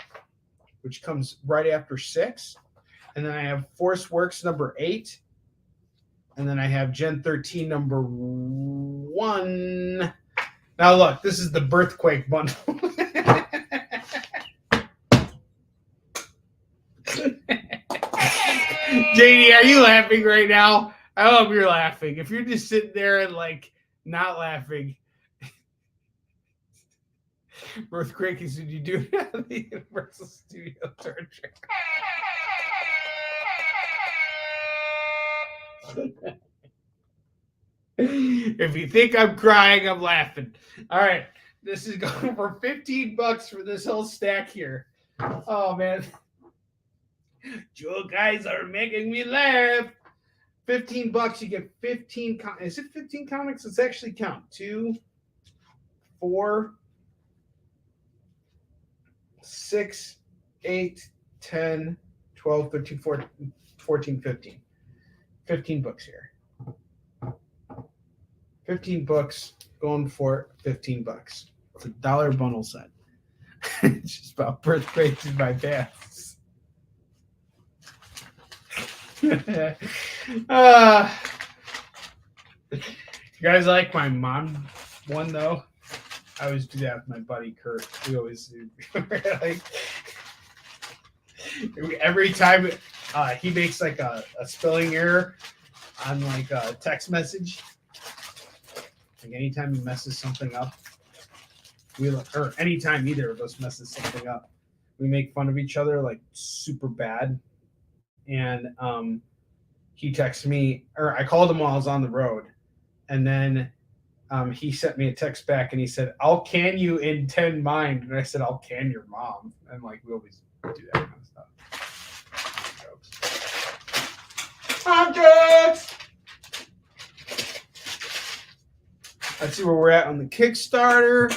which comes right after 6. And then I have Force Works, number 8. And then I have Gen 13, number 1. Now, look, this is the Birthquake bundle. JD, are you laughing right now? I hope you're laughing. If you're just sitting there and, like, not laughing, Birthquake is when you do it on the Universal Studio Tour trick. If you think I'm crying, I'm laughing. All right, this is going for $15 for this whole stack here. Oh man, you guys are making me laugh. $15, you get 15. Is it 15 comics? Let's actually count. 2, 4, 6, 8, 10, 12, 13, 14, 15. 15 books here. 15 books going for $15. It's a $1 bundle set. It's just about birthdays in my pants. You guys like my mom one though? I always do that with my buddy Kurt. We always do. Like, every time he makes like a spelling error on like a text message. Like anytime he messes something up, or anytime either of us messes something up, we make fun of each other like super bad. And he texted me, or I called him while I was on the road, and then he sent me a text back and he said, "I'll can you in 10 mind," and I said, "I'll can your mom." And like we always do that kind of stuff. Jokes. Let's see where we're at on the Kickstarter.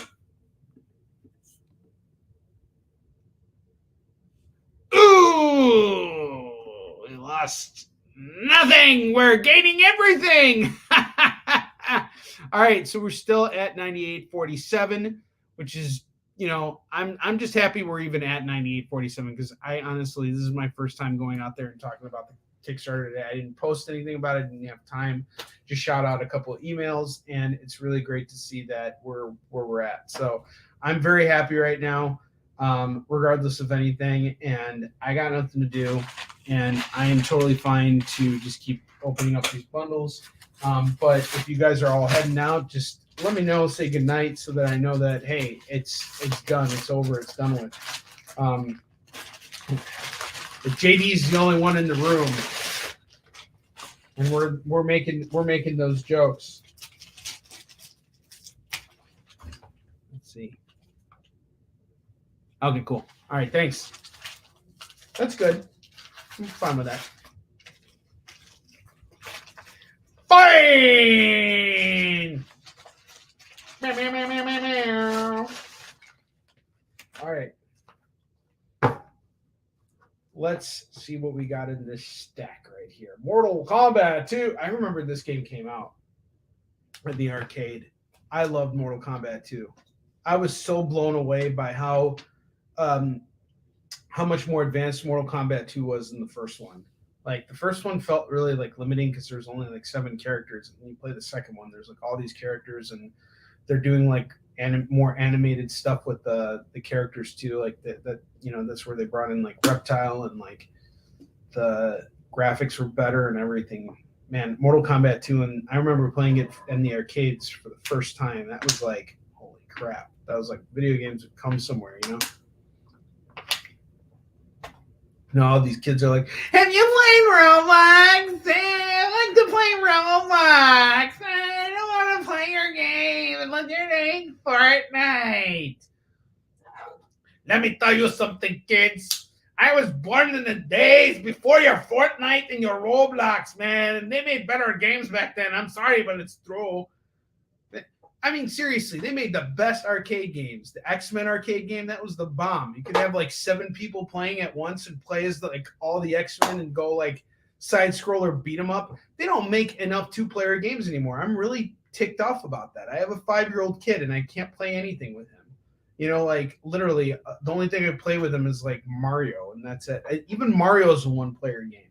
Ooh, we lost nothing. We're gaining everything. All right, so we're still at 98.47, which is, you know, I'm just happy we're even at 98.47 because I honestly, this is my first time going out there and talking about the Kickstarter today. I didn't post anything about it. Didn't have time. Just shout out a couple of emails, and it's really great to see that we're where we're at. So I'm very happy right now, regardless of anything. And I got nothing to do, and I am totally fine to just keep opening up these bundles. But if you guys are all heading out, just let me know. Say goodnight so that I know that hey, it's done. It's over. It's done with. But JD's the only one in the room, and we're making those jokes. Let's see. Okay, cool. All right, thanks. That's good. I'm fine with that. Fine. Meow, meow, meow, meow, meow, meow. All right. Let's see what we got in this stack right here. Mortal Kombat 2. I remember this game came out at the arcade. I loved Mortal Kombat 2. I was so blown away by how much more advanced Mortal Kombat 2 was than the first one. Like the first one felt really like limiting because there's only like 7 characters. And when you play the second one, there's like all these characters, and they're doing like more animated stuff with the characters too. Like that, you know, that's where they brought in like Reptile, and like the graphics were better and everything. Man, Mortal Kombat 2, and I remember playing it in the arcades for the first time. That was like, holy crap. That was like video games have come somewhere, you know? No, these kids are like, have you played Roblox? I like to play Roblox. I don't want to play your game unless you're doing Fortnite. Let me tell you something, kids. I was born in the days before your Fortnite and your Roblox, man. And they made better games back then. I'm sorry, but it's true. I mean, seriously, they made the best arcade games. The X-Men arcade game, that was the bomb. You could have like 7 people playing at once and play as like all the X-Men and go like side scroller beat 'em up. They don't make enough 2-player games anymore. I'm really ticked off about that. I have a 5-year-old kid and I can't play anything with him. You know, like literally the only thing I play with him is like Mario, and that's it. Even Mario's a 1-player game.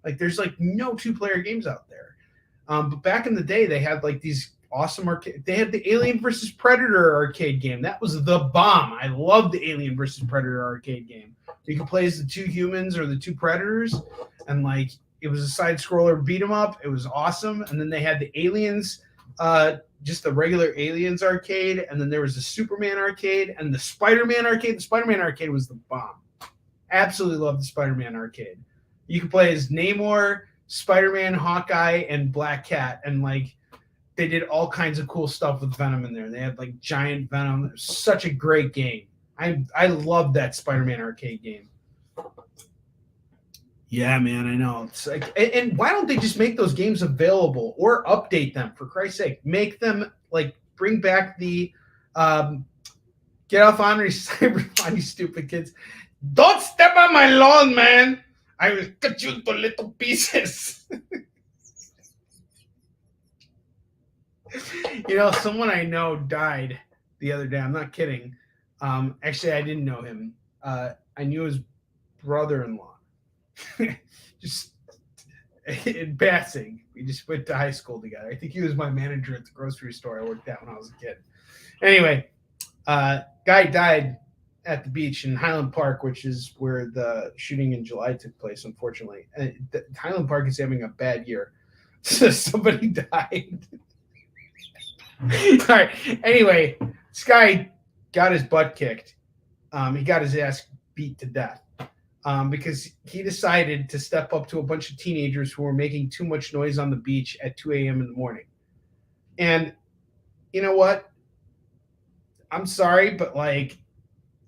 Like there's like no 2-player games out there. But back in the day, they had like these awesome arcade. They had the Alien versus Predator arcade game. That was the bomb. I loved the Alien versus Predator arcade game. You could play as the 2 humans or the 2 predators, and like it was a side scroller beat 'em up. It was awesome. And then they had the Aliens, just the regular Aliens arcade, and then there was the Superman arcade and the Spider-Man arcade. The Spider-Man arcade was the bomb. Absolutely loved the Spider-Man arcade. You could play as Namor, Spider-Man, Hawkeye, and Black Cat, and like they did all kinds of cool stuff with Venom in there. They had like giant Venom. It was such a great game. I loved that Spider-Man arcade game. Yeah, man, I know. It's like, and why don't they just make those games available or update them, for Christ's sake? Make them like bring back the get off Onrie's cyber, you stupid kids. Don't step on my lawn, man. I will cut you into little pieces. You know, someone I know died the other day. I'm not kidding. Actually, I didn't know him. I knew his brother-in-law. Just in passing. We just went to high school together. I think he was my manager at the grocery store I worked at when I was a kid. Anyway, guy died at the beach in Highland Park, which is where the shooting in July took place, unfortunately. Highland Park is having a bad year. So somebody died. All right. Anyway, this guy got his butt kicked. He got his ass beat to death because he decided to step up to a bunch of teenagers who were making too much noise on the beach at 2 a.m. in the morning. And you know what? I'm sorry, but like,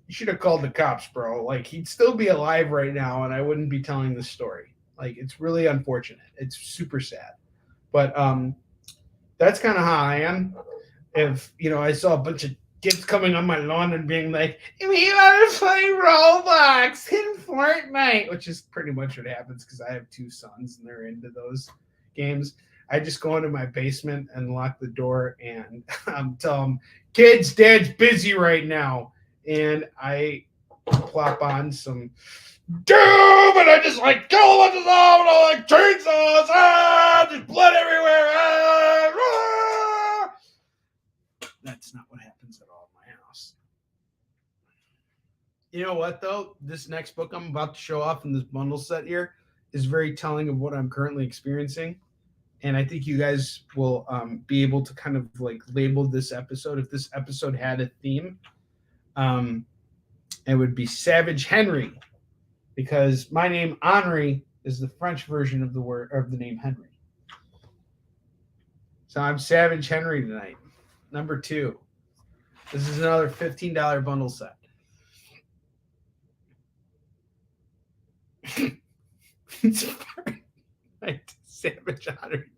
you should have called the cops, bro. Like, he'd still be alive right now, and I wouldn't be telling this story. Like, it's really unfortunate. It's super sad. But that's kind of how I am. If, you know, I saw a bunch of kids coming on my lawn and being like, we want to play Roblox in Fortnite, which is pretty much what happens because I have 2 sons and they're into those games. I just go into my basement and lock the door and tell them, kids, Dad's busy right now. And I plop on some doom, and I just like kill with the zone, like chainsaws, just blood everywhere. That's not what happens at all in my house. You know what, though? This next book I'm about to show off in this bundle set here is very telling of what I'm currently experiencing. And I think you guys will be able to kind of like label this episode. If this episode had a theme, it would be Savage Henry, because my name Onrie is the French version of the word of the name Henry. So I'm Savage Henry tonight. Number 2. This is another $15 bundle set. Savage Henry.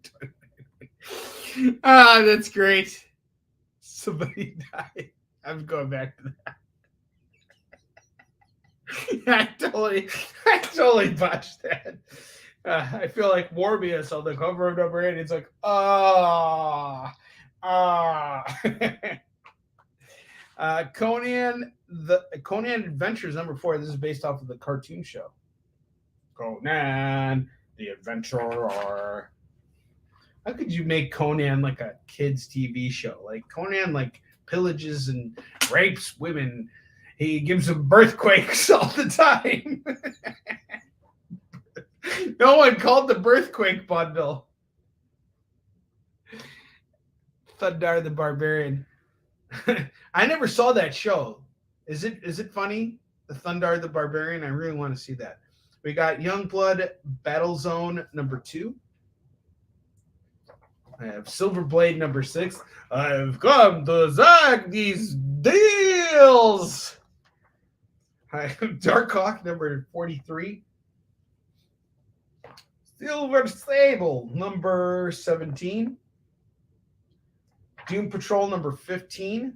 Ah, that's great. Somebody died. I'm going back to that. I totally botched that. I feel like Morbius on the cover of number 8. It's like, Conan Adventures number 4. This is based off of the cartoon show. Conan the Adventurer. How could you make Conan like a kids TV show? Like Conan like pillages and rapes women. He gives them birthquakes all the time. No one called the birthquake bundle. Thundar the Barbarian. I never saw that show. Is it funny? The Thundar the Barbarian? I really want to see that. We got Youngblood Battle Zone number 2. I have Silverblade number 6. I've come to zag these deals. I have Darkhawk number 43. Silver Sable number 17. Doom Patrol number 15.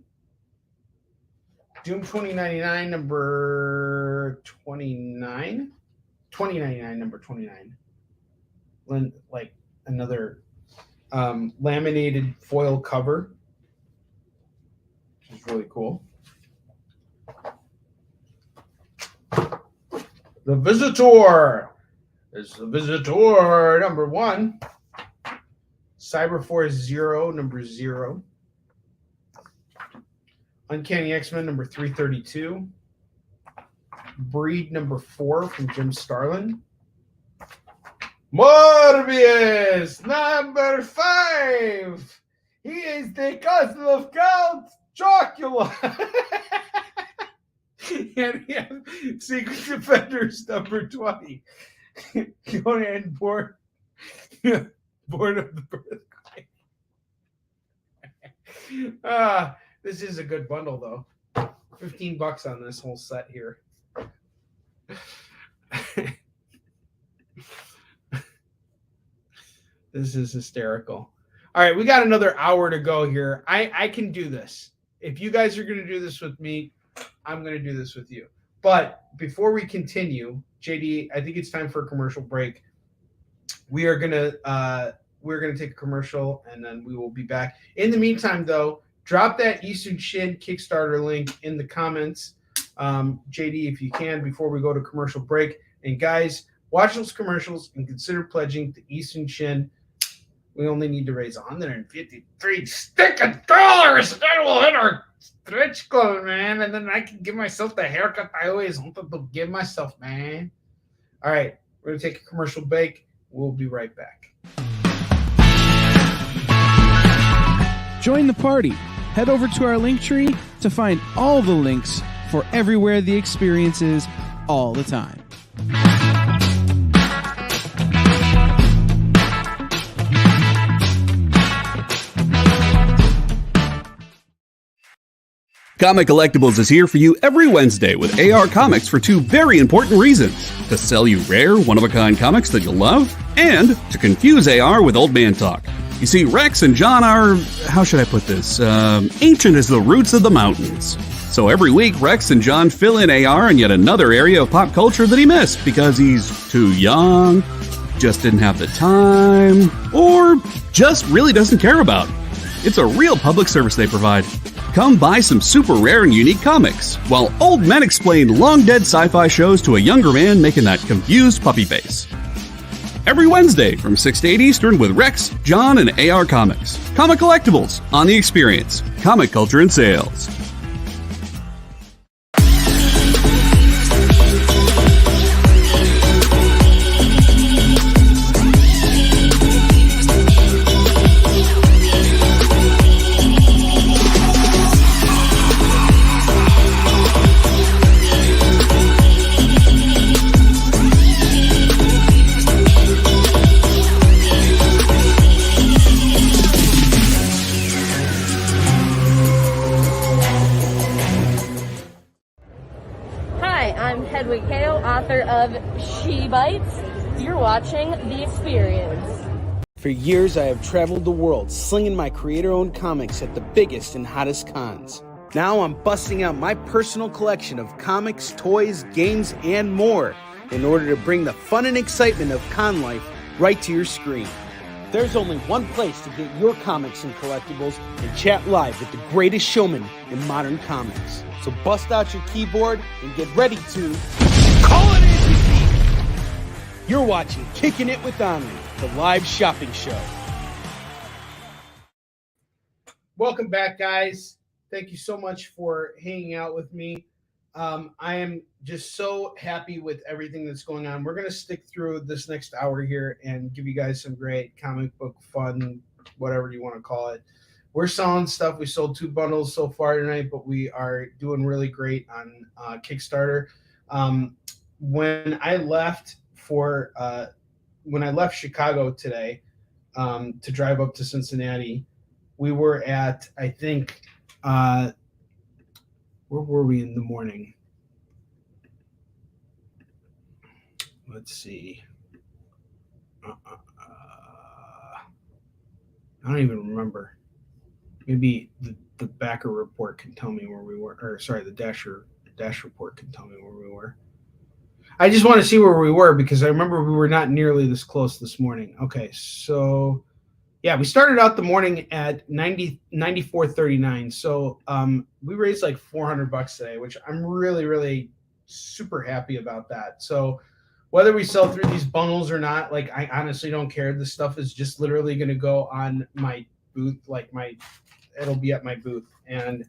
Doom 2099 number 29. 2099 number 29. Like another laminated foil cover, which is really cool. The Visitor. There's the Visitor number 1. Cyberforce 0 number 0. Uncanny X-Men number 332. Breed number 4 from Jim Starlin. Morbius number 5. He is the cousin of Count Chocula. And we have Secret Defenders number 20. Conan Born of the Birthquake. This is a good bundle, though. $15 on this whole set here. This is hysterical. All right, we got another hour to go here. I can do this. If you guys are going to do this with me, I'm going to do this with you. But before we continue, JD, I think it's time for a commercial break. We're going to take a commercial, and then we will be back. In the meantime, though, drop that Isun Shin Kickstarter link in the comments, JD, if you can, before we go to commercial break. And guys, watch those commercials and consider pledging to Isun Shin. We only need to raise $153 stinking dollars, and then we'll hit our stretch goal, man. And then I can give myself the haircut I always wanted to give myself, man. All right, we're going to take a commercial break. We'll be right back. Join the party. Head over to our Linktree to find all the links for everywhere the experience is all the time. Comic Collectibles is here for you every Wednesday with AR Comics for 2 very important reasons. To sell you rare, one-of-a-kind comics that you'll love, and to confuse AR with old man talk. You see, Rex and John are, how should I put this, ancient as the roots of the mountains. So every week, Rex and John fill in AR in yet another area of pop culture that he missed because he's too young, just didn't have the time, or just really doesn't care about. It's a real public service they provide. Come buy some super rare and unique comics, while old men explain long-dead sci-fi shows to a younger man making that confused puppy face. Every Wednesday from 6 to 8 Eastern with Rex, John, and AR Comics. Comic Collectibles on The Experience. Comic culture and sales. She Bites. You're watching The Experience. For years, I have traveled the world slinging my creator-owned comics at the biggest and hottest cons. Now I'm busting out my personal collection of comics, toys, games, and more in order to bring the fun and excitement of con life right to your screen. There's only one place to get your comics and collectibles and chat live with the greatest showman in modern comics. So bust out your keyboard and get ready to call it in! You're watching Kickin It With Onrie, the live shopping show. Welcome back, guys. Thank you so much for hanging out with me. I am just so happy with everything that's going on. We're going to stick through this next hour here and give you guys some great comic book fun, whatever you want to call it. We're selling stuff. We sold 2 bundles so far tonight, but we are doing really great on Kickstarter. When I left Chicago today to drive up to Cincinnati, we were at, I think, where were we in the morning? Let's see. I don't even remember. Maybe the backer report can tell me where we were, or sorry, the dash report can tell me where we were. I just want to see where we were because I remember we were not nearly this close this morning. Okay, so yeah, we started out the morning at 94.39. So we raised like $400 today, which I'm really, really super happy about that. So whether we sell through these bundles or not, like I honestly don't care. This stuff is just literally going to go on my booth, it'll be at my booth. And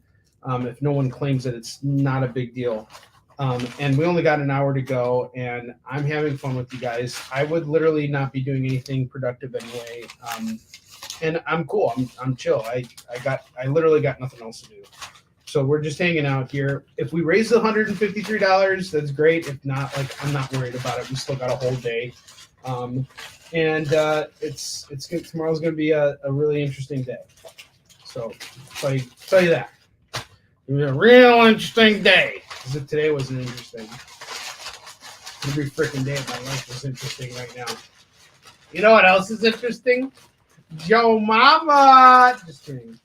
if no one claims it, it's not a big deal. And we only got an hour to go, and I'm having fun with you guys. I would literally not be doing anything productive anyway. And I'm cool. I'm chill. I literally got nothing else to do. So we're just hanging out here. If we raise the $153, that's great. If not, I'm not worried about it. We still got a whole day. And it's good. Tomorrow's going to be a really interesting day. So tell you that. It was a real interesting day. Because today wasn't interesting. Every freaking day of my life is interesting right now. You know what else is interesting? Joe Mama. Just kidding.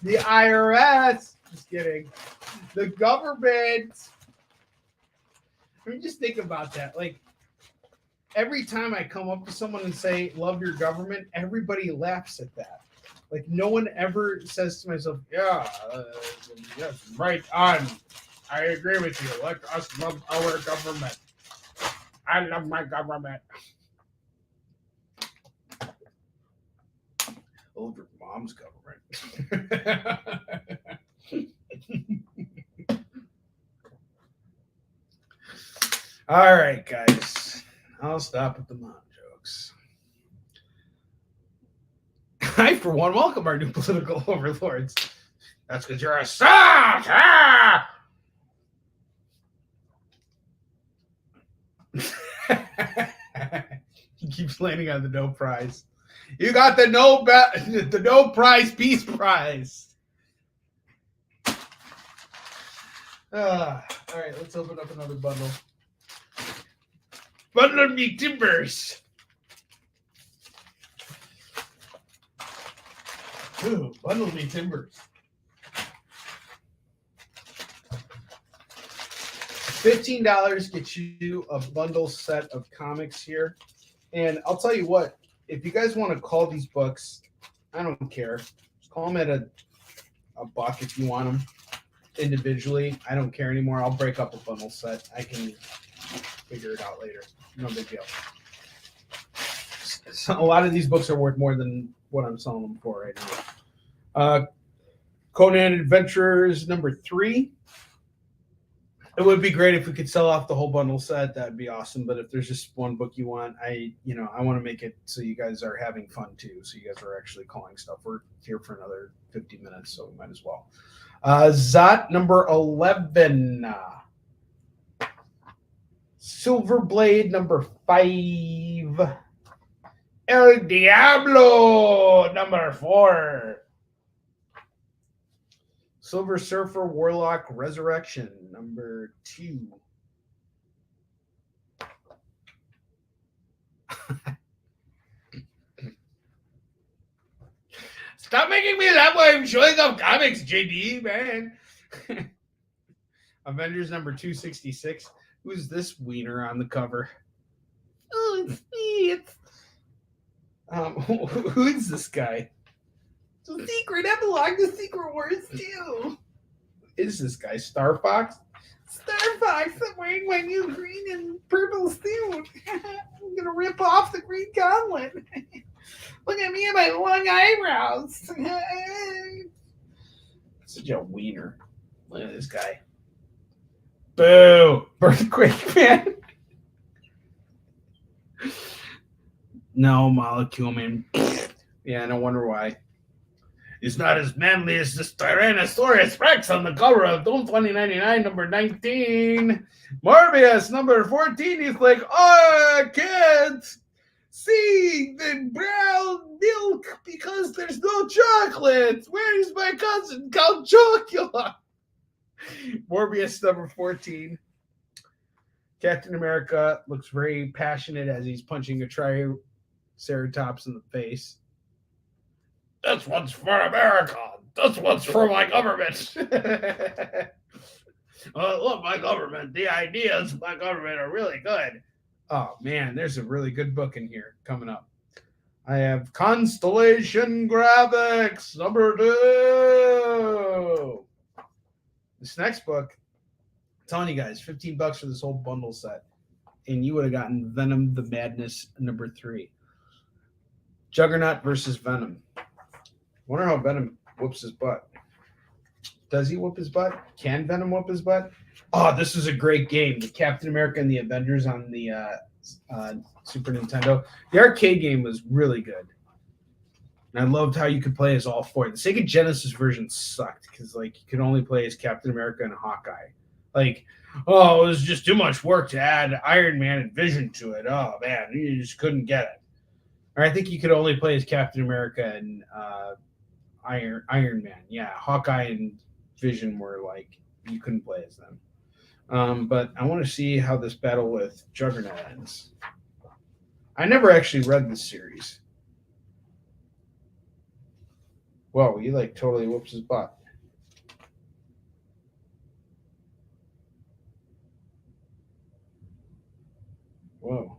The IRS. Just kidding. The government. I mean, just think about that. Like, every time I come up to someone and say, love your government, everybody laughs at that. Like, no one ever says to myself, yes, right on. I agree with you. Let us love our government. I love my government. Love your mom's government. All right, guys. I'll stop with the mom jokes. I, for one, welcome our new political overlords. That's because you're a soft. He keeps landing on the no prize. You got the no prize peace prize. All right, let's open up another bundle. Bundle me timbers. Ooh, bundle me timbers. $15 gets you a bundle set of comics here. And I'll tell you what, if you guys want to call these books, I don't care. Just call them at a buck if you want them individually. I don't care anymore. I'll break up a bundle set. I can figure it out later. No big deal. So a lot of these books are worth more than what I'm selling them for right now. Conan Adventurers #3. It would be great if we could sell off the whole bundle set. That'd be awesome. But if there's just one book you want, I want to make it so you guys are having fun too. So you guys are actually calling stuff. We're here for another 50 minutes, so we might as well. Zot #11. Silverblade #5. El Diablo #4. Silver Surfer Warlock Resurrection #2. Stop making me laugh while I'm showing off comics, JD, man. Avengers #266. Who's this wiener on the cover? Oh, it's me. Who is this guy? It's a secret epilogue to Secret Wars 2. Is this guy Star Fox? Star Fox, I'm wearing my new green and purple suit. I'm gonna rip off the green gauntlet. Look at me and my long eyebrows. Such a wiener. Look at this guy. Boo! Earthquake Man. No, Molecule Man. Yeah, no wonder why. He's not as manly as this Tyrannosaurus Rex on the cover of Doom 2099 #19. Morbius #14. He's like, oh, kids, see the brown milk because there's no chocolate. Where's my cousin Count Chocula? Morbius #14. Captain America looks very passionate as he's punching a Triceratops in the face. This one's for America. This one's for my government. Look, my government. The ideas of my government are really good. Oh, man, there's a really good book in here coming up. I have Constellation Graphics, number 2. This next book, I'm telling you guys, $15 for this whole bundle set. And you would have gotten Venom the Madness, number 3. Juggernaut versus Venom. Wonder how Venom whoops his butt. Does he whoop his butt? Can Venom whoop his butt? Oh, this is a great game. The Captain America and the Avengers on the Super Nintendo. The arcade game was really good. And I loved how you could play as all 4. The Sega Genesis version sucked because like you could only play as Captain America and Hawkeye. Like, oh, it was just too much work to add Iron Man and Vision to it. Oh man, you just couldn't get it. Or I think you could only play as Captain America and Iron Man. Yeah, Hawkeye and Vision were like you couldn't play as them. But I want to see how this battle with Juggernaut ends. I never actually read this series. Whoa, he like totally whoops his butt. Whoa.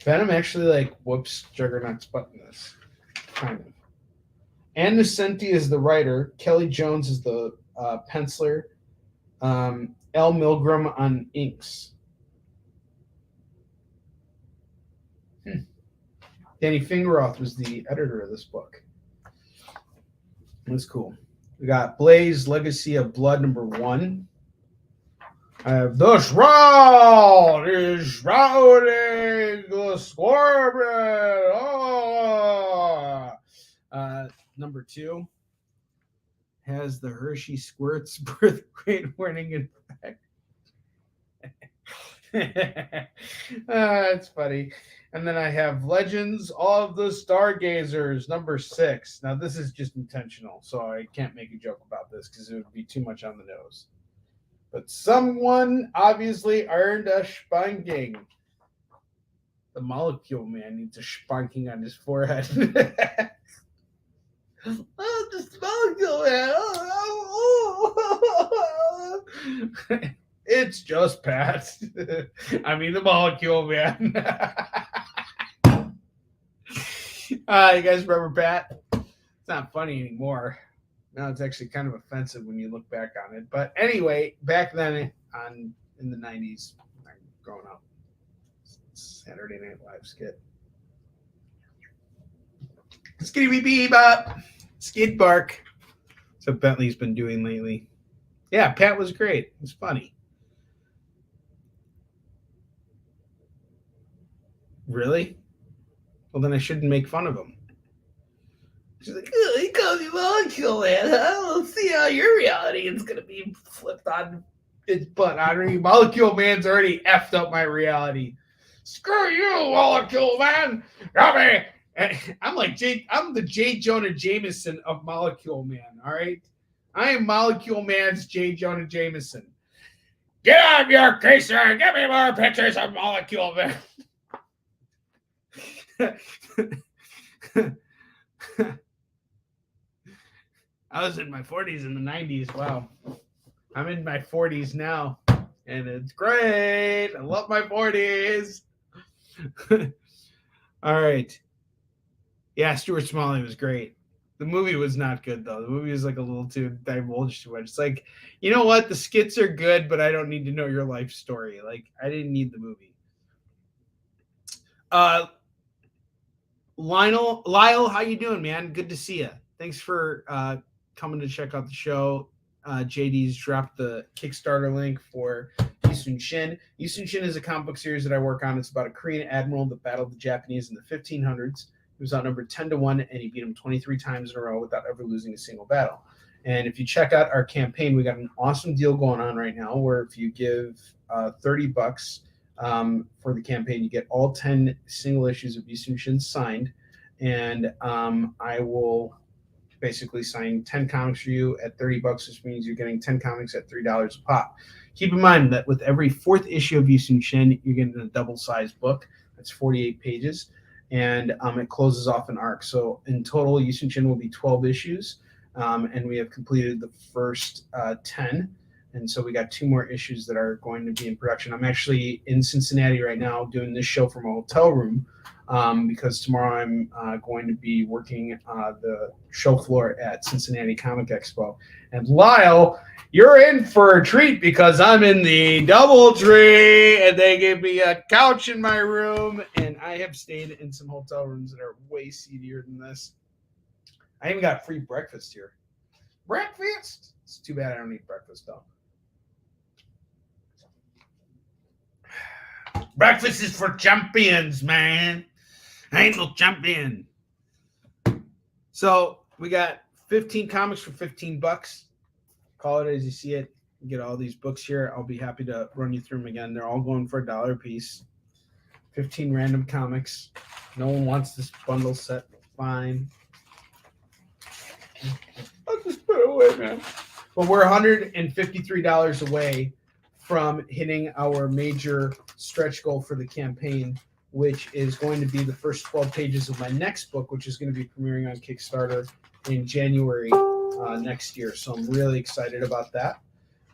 Venom actually like whoops Juggernaut's butt in this. Kind of. Ann Nocenti is the writer. Kelly Jones is the penciler. L. Milgram on inks. Danny Fingeroth was the editor of this book. That's cool. We got Blaze, Legacy of Blood, number 1. I have The Shroud is shrouding the Scorpion. Oh! Number 2 has the Hershey Squirts birth rate warning effect. It's funny. And then I have Legends of the Stargazers, number 6. Now, this is just intentional, so I can't make a joke about this because it would be too much on the nose. But someone obviously earned a spanking. The Molecule Man needs a spanking on his forehead. Oh, the Molecule Man. It's just Pat. I mean, the Molecule Man. You guys remember Pat? It's not funny anymore. Now it's actually kind of offensive when you look back on it. But anyway, back then in the 90s, growing up, Saturday Night Live skit. Skitty bebop, skid bark. That's what Bentley's been doing lately. Yeah, Pat was great. It's funny. Really? Well, then I shouldn't make fun of him. She's like, oh, he calls you Molecule Man. Huh? Let's see how your reality is going to be flipped on its butt. Onrie, Molecule Man's already effed up my reality. Screw you, Molecule Man. I'm like I'm the J. Jonah Jameson of Molecule Man, all right? I am Molecule Man's J. Jonah Jameson. Get out of your creaser and give me more pictures of Molecule Man. I was in my 40s in the 90s. Wow. I'm in my 40s now, and it's great. I love my 40s. All right. Yeah, Stuart Smalley was great. The movie was not good, though. The movie was like a little too divulged too much. It's like, you know what? The skits are good, but I don't need to know your life story. Like, I didn't need the movie. Lyle, how you doing, man? Good to see you. Thanks for coming to check out the show. JD's dropped the Kickstarter link for Yisun Shin. Yisun Shin is a comic book series that I work on. It's about a Korean admiral that battled the Japanese in the 1500s. He was outnumbered 10-1, and he beat him 23 times in a row without ever losing a single battle. And if you check out our campaign, we got an awesome deal going on right now where if you give $30 for the campaign, you get all 10 single issues of Yisun Shin signed. And I will basically sign 10 comics for you at $30, which means you're getting 10 comics at $3 a pop. Keep in mind that with every 4th issue of Yisun Shin, you're getting a double-sized book. That's 48 pages. And it closes off an arc. So in total, Yisun Shin will be 12 issues. and we have completed the first 10. And so we got 2 more issues that are going to be in production. I'm actually in Cincinnati right now doing this show from a hotel room because tomorrow I'm going to be working the show floor at Cincinnati Comic Expo. And Lyle, you're in for a treat because I'm in the DoubleTree and they gave me a couch in my room, and I have stayed in some hotel rooms that are way seedier than this. I even got free breakfast here. Breakfast? It's too bad I don't eat breakfast though. Breakfast is for champions, man. I ain't no champion. So we got 15 comics for $15. Call it as you see it. You get all these books here. I'll be happy to run you through them again. They're all going for $1 a piece. 15 random comics. No one wants this bundle set. Fine. I'll just put it away, man. But we're $153 away from hitting our major stretch goal for the campaign, which is going to be the first 12 pages of my next book, which is going to be premiering on Kickstarter in January next year. So I'm really excited about that.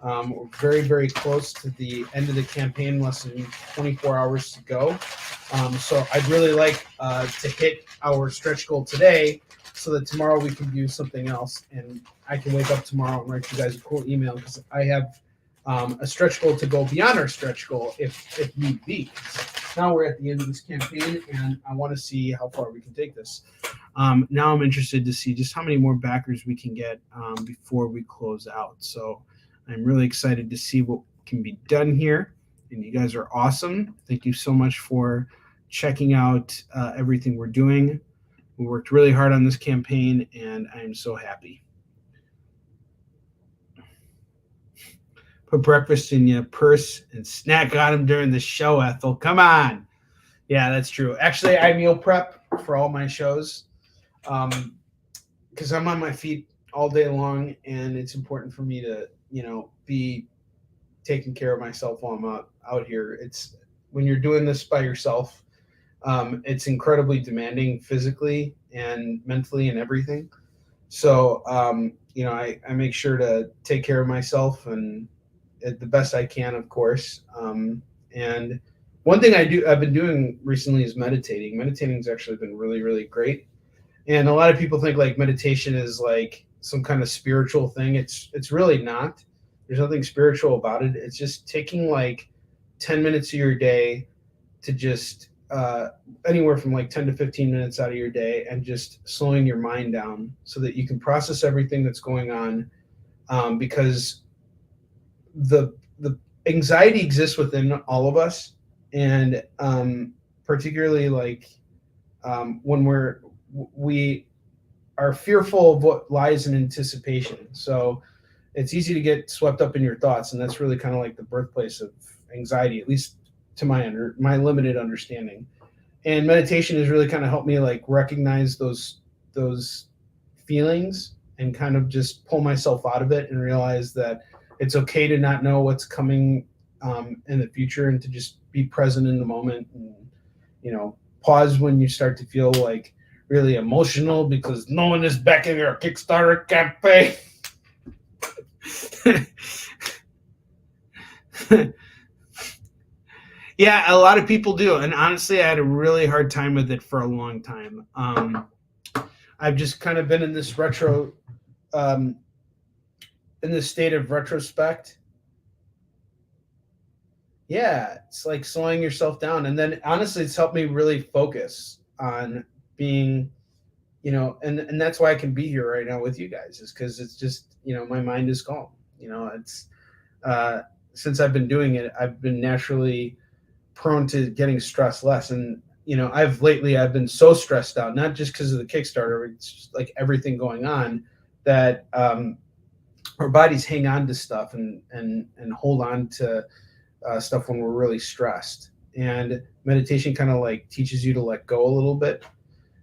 We're very, very close to the end of the campaign, less than 24 hours to go. So I'd really like to hit our stretch goal today so that tomorrow we can do something else. And I can wake up tomorrow and write you guys a cool email because I have a stretch goal to go beyond our stretch goal if need be. Now we're at the end of this campaign, and I want to see how far we can take this. Now I'm interested to see just how many more backers we can get before we close out. So I'm really excited to see what can be done here. And you guys are awesome. Thank you so much for checking out everything we're doing. We worked really hard on this campaign, and I am so happy. Put breakfast in your purse and snack on them during the show, Ethel. Come on. Yeah, that's true. Actually, I meal prep for all my shows because I'm on my feet all day long, and it's important for me to, be taking care of myself while I'm out here. It's when you're doing this by yourself, it's incredibly demanding physically and mentally and everything. So, I make sure to take care of myself and the best I can, of course. And one thing I've been doing recently is meditating. Meditating's actually been really, really great. And a lot of people think like meditation is like some kind of spiritual thing. It's really not. There's nothing spiritual about it. It's just taking like 10 minutes of your day to just anywhere from like 10 to 15 minutes out of your day and just slowing your mind down so that you can process everything that's going on, because the anxiety exists within all of us, and particularly like when we are fearful of what lies in anticipation. So it's easy to get swept up in your thoughts, and that's really kind of like the birthplace of anxiety, at least to my limited understanding. And meditation has really kind of helped me like recognize those feelings and kind of just pull myself out of it and realize that it's okay to not know what's coming in the future, and to just be present in the moment, and pause when you start to feel like really emotional because no one is backing your Kickstarter campaign. Yeah, a lot of people do, and honestly, I had a really hard time with it for a long time. I've just kind of been in this in this state of retrospect. Yeah, it's like slowing yourself down. And then honestly, it's helped me really focus on being, and that's why I can be here right now with you guys, is because it's just, my mind is calm. It's since I've been doing it, I've been naturally prone to getting stressed less. And, I've been so stressed out, not just because of the Kickstarter, it's just like everything going on, that our bodies hang on to stuff and hold on to stuff when we're really stressed. And meditation kind of like teaches you to let go a little bit.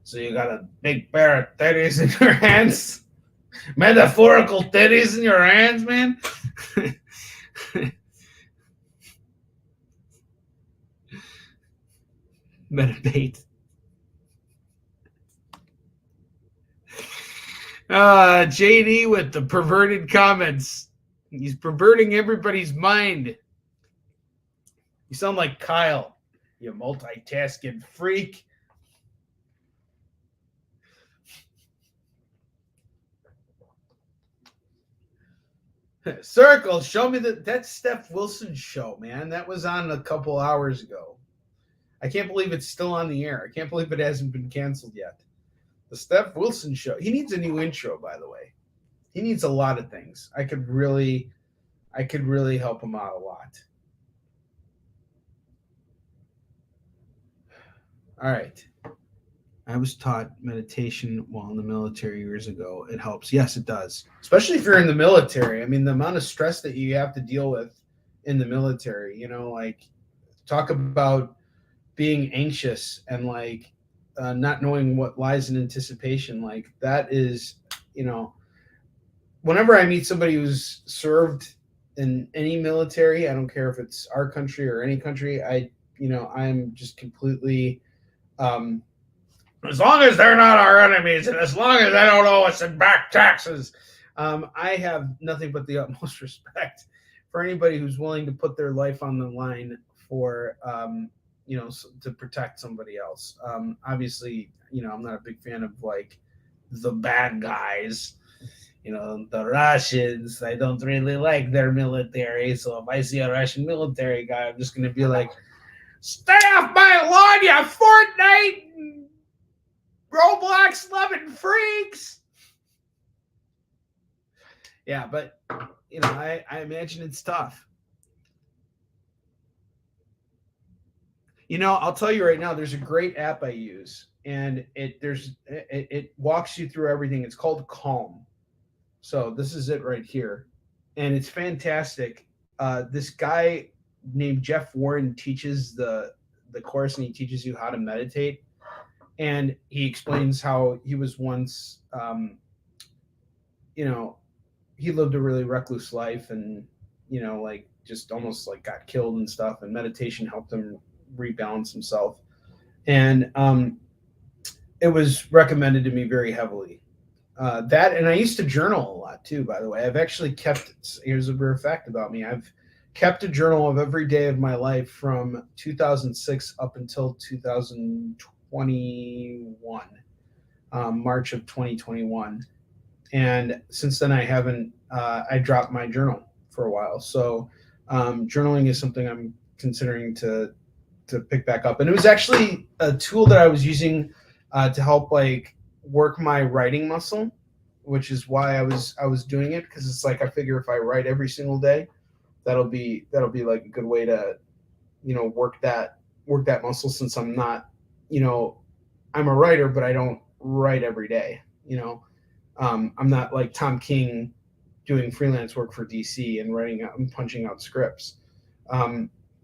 So you got a big pair of teddies in your hands, metaphorical teddies in your hands, man. Meditate. JD with the perverted comments. He's perverting everybody's mind. You sound like Kyle, you multitasking freak. Circle, show me that's Steph Wilson's show, man. That was on a couple hours ago. I can't believe it's still on the air. I can't believe it hasn't been canceled yet. The Steph Wilson show. He needs a new intro, by the way. He needs a lot of things. I could really help him out a lot. All right. I was taught meditation while in the military years ago. It helps. Yes, it does. Especially if you're in the military. I mean, the amount of stress that you have to deal with in the military, you know, like talk about being anxious and like not knowing what lies in anticipation. Like that is, you know, whenever I meet somebody who's served in any military, I don't care if it's our country or any country, I'm just completely, as long as they're not our enemies and as long as I don't owe us in back taxes, I have nothing but the utmost respect for anybody who's willing to put their life on the line for, to protect somebody else. Obviously, I'm not a big fan of like the bad guys, the Russians. I don't really like their military. So if I see a Russian military guy, I'm just going to be like, stay off my lawn, you Fortnite Roblox loving freaks. Yeah, but I imagine it's tough. I'll tell you right now, there's a great app I use, and it walks you through everything. It's called Calm. So this is it right here, and it's fantastic. This guy named Jeff Warren teaches the course, and he teaches you how to meditate. And he explains how he was once, he lived a really recluse life, and just almost like got killed and stuff. And meditation helped him rebalance himself. And it was recommended to me very heavily. That, and I used to journal a lot too, by the way. I've actually kept, here's a rare fact about me. I've kept a journal of every day of my life from 2006 up until 2021, March of 2021. And since then I haven't, I dropped my journal for a while. So journaling is something I'm considering to pick back up. And it was actually a tool that I was using to help like work my writing muscle, which is why I was doing it, because it's like I figure if I write every single day, that'll be like a good way to work that muscle, since I'm not, I'm a writer, but I don't write every day. I'm not like Tom King doing freelance work for DC and writing out and punching out scripts.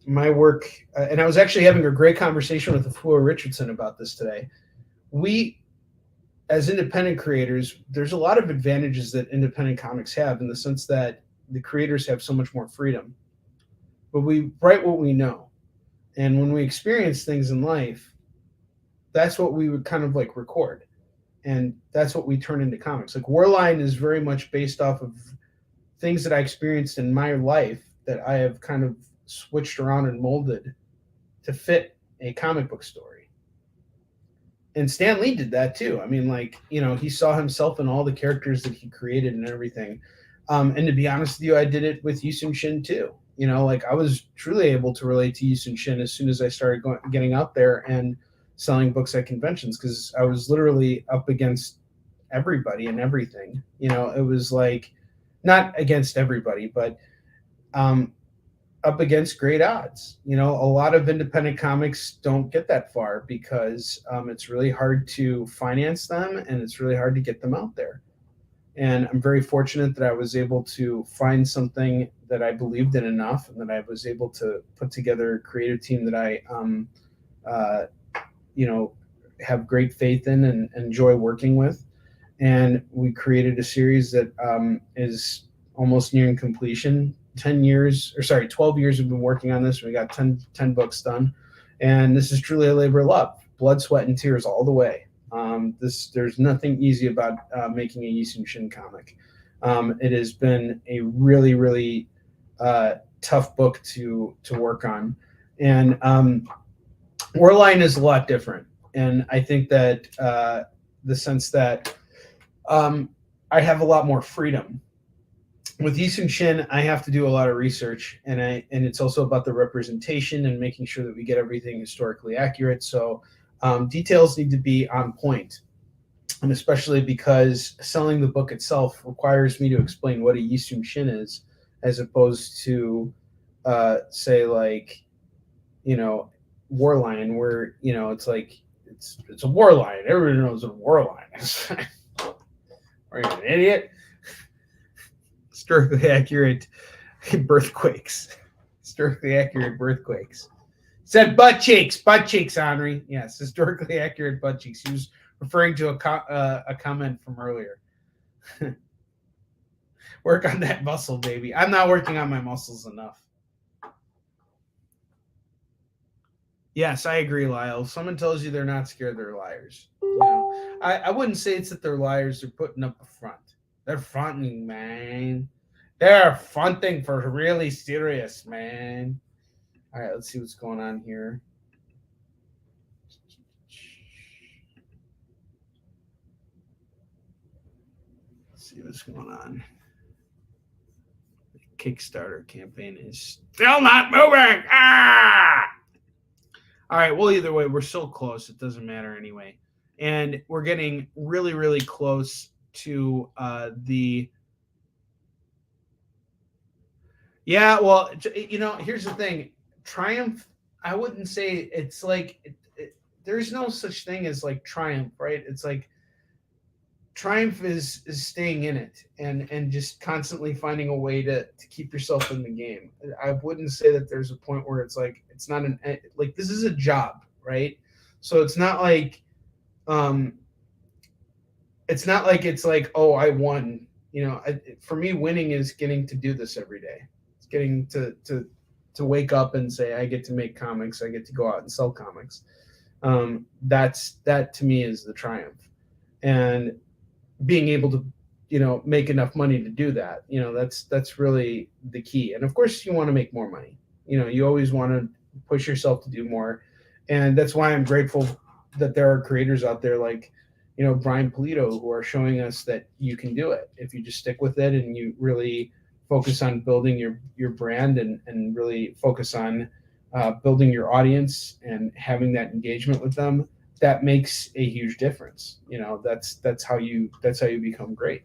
My work, and I was actually having a great conversation with Afua Richardson about this today. We, as independent creators, there's a lot of advantages that independent comics have, in the sense that the creators have so much more freedom. But we write what we know. And when we experience things in life, that's what we would kind of like record. And that's what we turn into comics. Like Warline is very much based off of things that I experienced in my life that I have kind of switched around and molded to fit a comic book story. And Stan Lee did that too. I mean, like, he saw himself in all the characters that he created and everything. And to be honest with you, I did it with Yusun Shin too. Like I was truly able to relate to Yusun Shin as soon as I started getting out there and selling books at conventions, because I was literally up against everybody and everything. It was like, not against everybody, but up against great odds. A lot of independent comics don't get that far because it's really hard to finance them, and it's really hard to get them out there. And I'm very fortunate that I was able to find something that I believed in enough, and that I was able to put together a creative team that I, have great faith in and enjoy working with. And we created a series that is almost nearing completion. 12 years we've been working on this. We got 10 books done. And this is truly a labor of love. Blood, sweat, and tears all the way. There's nothing easy about making a Yi Sun-shin comic. It has been a really, really tough book to work on, and Warline is a lot different. And I think that the sense that I have a lot more freedom. With Yi Sun-shin, I have to do a lot of research, and it's also about the representation and making sure that we get everything historically accurate. So details need to be on point, and especially because selling the book itself requires me to explain what a Yi Sun-shin is, as opposed to say like, Warline, where it's like it's a Warline. Everybody knows what a Warline is. Are you an idiot? Historically accurate birthquakes. Historically accurate birthquakes. Said butt cheeks, Onrie. Yes, historically accurate butt cheeks. He was referring to a comment from earlier. Work on that muscle, baby. I'm not working on my muscles enough. Yes, I agree, Lyle. Someone tells you they're not scared, they're liars. I wouldn't say it's that they're liars. They're putting up a front. They're fronting, man. They're fronting for really serious, man. All right, let's see what's going on here. Let's see what's going on. The Kickstarter campaign is still not moving. Ah! All right, well, either way, we're so close. It doesn't matter anyway. And we're getting really, really close to the... Yeah, well, here's the thing. Triumph, I wouldn't say it's like... there's no such thing as like triumph, right? It's like triumph is staying in it and just constantly finding a way to keep yourself in the game. I wouldn't say that there's a point where it's like it's not like this is a job, right? So it's not like it's like, oh, I won. For me, winning is getting to do this every day. It's getting to wake up and say I get to make comics. I get to go out and sell comics. That to me is the triumph, and being able to make enough money to do that, that's really the key. And of course you want to make more money. You always want to push yourself to do more, and that's why I'm grateful that there are creators out there like Brian Polito who are showing us that you can do it if you just stick with it and you really focus on building your brand and really focus on building your audience and having that engagement with them. That makes a huge difference. That's how you become great.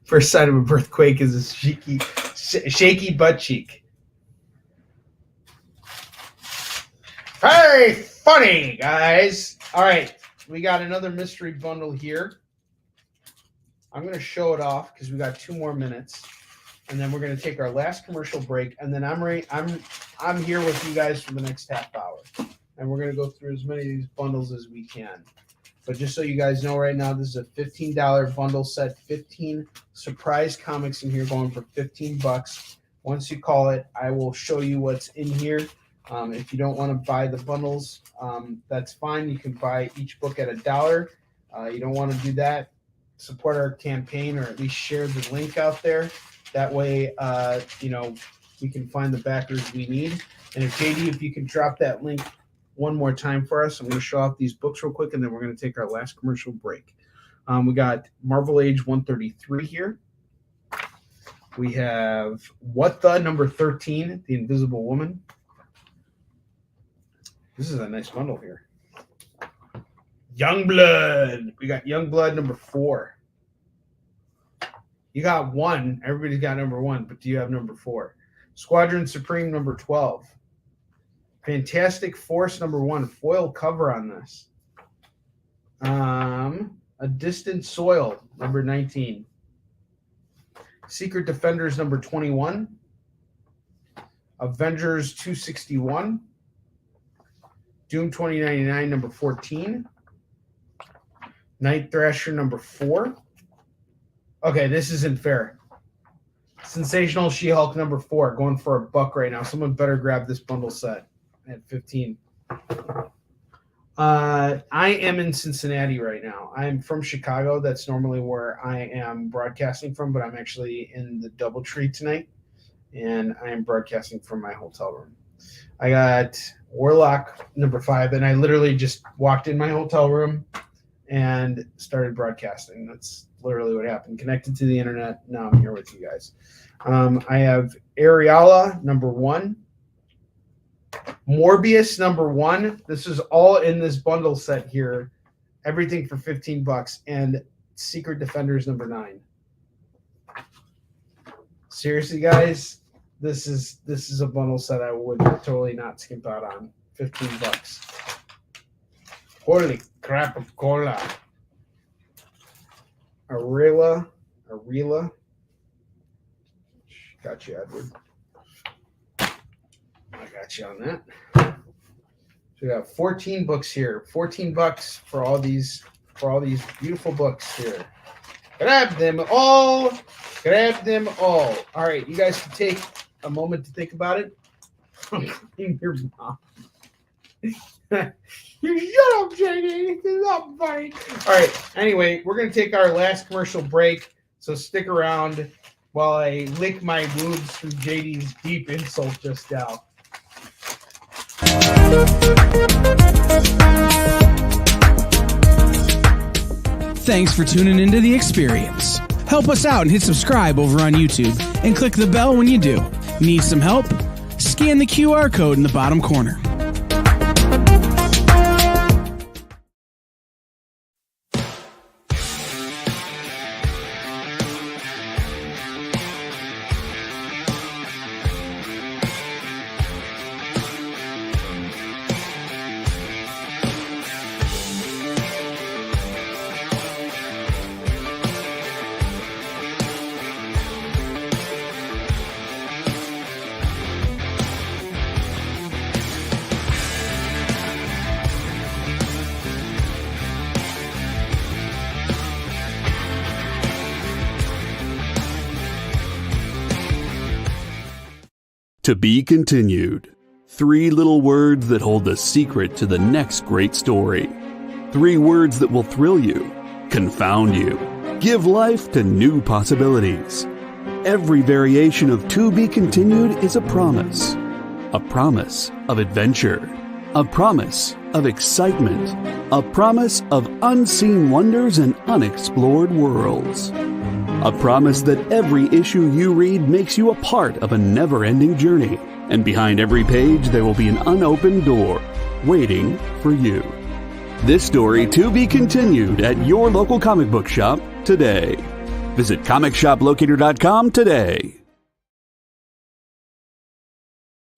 First sign of a birthquake is a shaky butt cheek. Very funny, guys. All right, we got another mystery bundle here. I'm going to show it off because we got 2 more minutes, and then we're going to take our last commercial break, and then I'm here with you guys for the next half hour, and we're going to go through as many of these bundles as we can. But just so you guys know, right now, this is a $15 bundle set, 15 surprise comics in here going for $15. Once you call it, I will show you what's in here. If you don't want to buy the bundles, that's fine. You can buy each book at $1. You don't want to do that, support our campaign, or at least share the link out there. That way, we can find the backers we need. And if you can drop that link one more time for us, I'm going to show off these books real quick, and then we're going to take our last commercial break. We got Marvel Age 133 here. We have What the number 13, The Invisible Woman. This is a nice bundle here. Youngblood. We got Youngblood number 4. You got 1. Everybody's got number 1, but do you have number 4? Squadron Supreme number 12. Fantastic Force number 1. Foil cover on this. A Distant Soil number 19. Secret Defenders number 21. Avengers 261. Doom 2099 number 14. Night Thrasher number 4. Okay, this isn't fair. Sensational She-Hulk number 4, going for $1 right now. Someone better grab this bundle set at 15. I am in Cincinnati right now. I'm from Chicago. That's normally where I am broadcasting from, but I'm actually in the DoubleTree tonight, and I am broadcasting from my hotel room. I got Warlock number 5, and I literally just walked in my hotel room and started broadcasting. That's literally what happened. Connected to the internet. Now I'm here with you guys. I have Ariala number 1. Morbius number 1. This is all in this bundle set here. Everything for $15. And Secret Defenders number 9. Seriously, guys, this is a bundle set I would totally not skimp out on. $15. Holy crap of cola. Arila. Got you, Edward. I got you on that. So we got 14 books here. $14 for all these beautiful books here. Grab them all. All right, you guys can take a moment to think about it. Your mom. You shut up, JD. It's not funny. All right. Anyway, we're gonna take our last commercial break. So stick around while I lick my wounds through JD's deep insult just now. Thanks for tuning into The Experience. Help us out and hit subscribe over on YouTube and click the bell when you do. Need some help? Scan the QR code in the bottom corner. To be continued. 3 little words that hold the secret to the next great story. 3 words that will thrill you, confound you, give life to new possibilities. Every variation of To Be Continued is a promise of adventure, a promise of excitement, a promise of unseen wonders and unexplored worlds. A promise that every issue you read makes you a part of a never-ending journey, and behind every page there will be an unopened door waiting for you. This story to be continued at your local comic book shop today. Visit comicshoplocator.com today.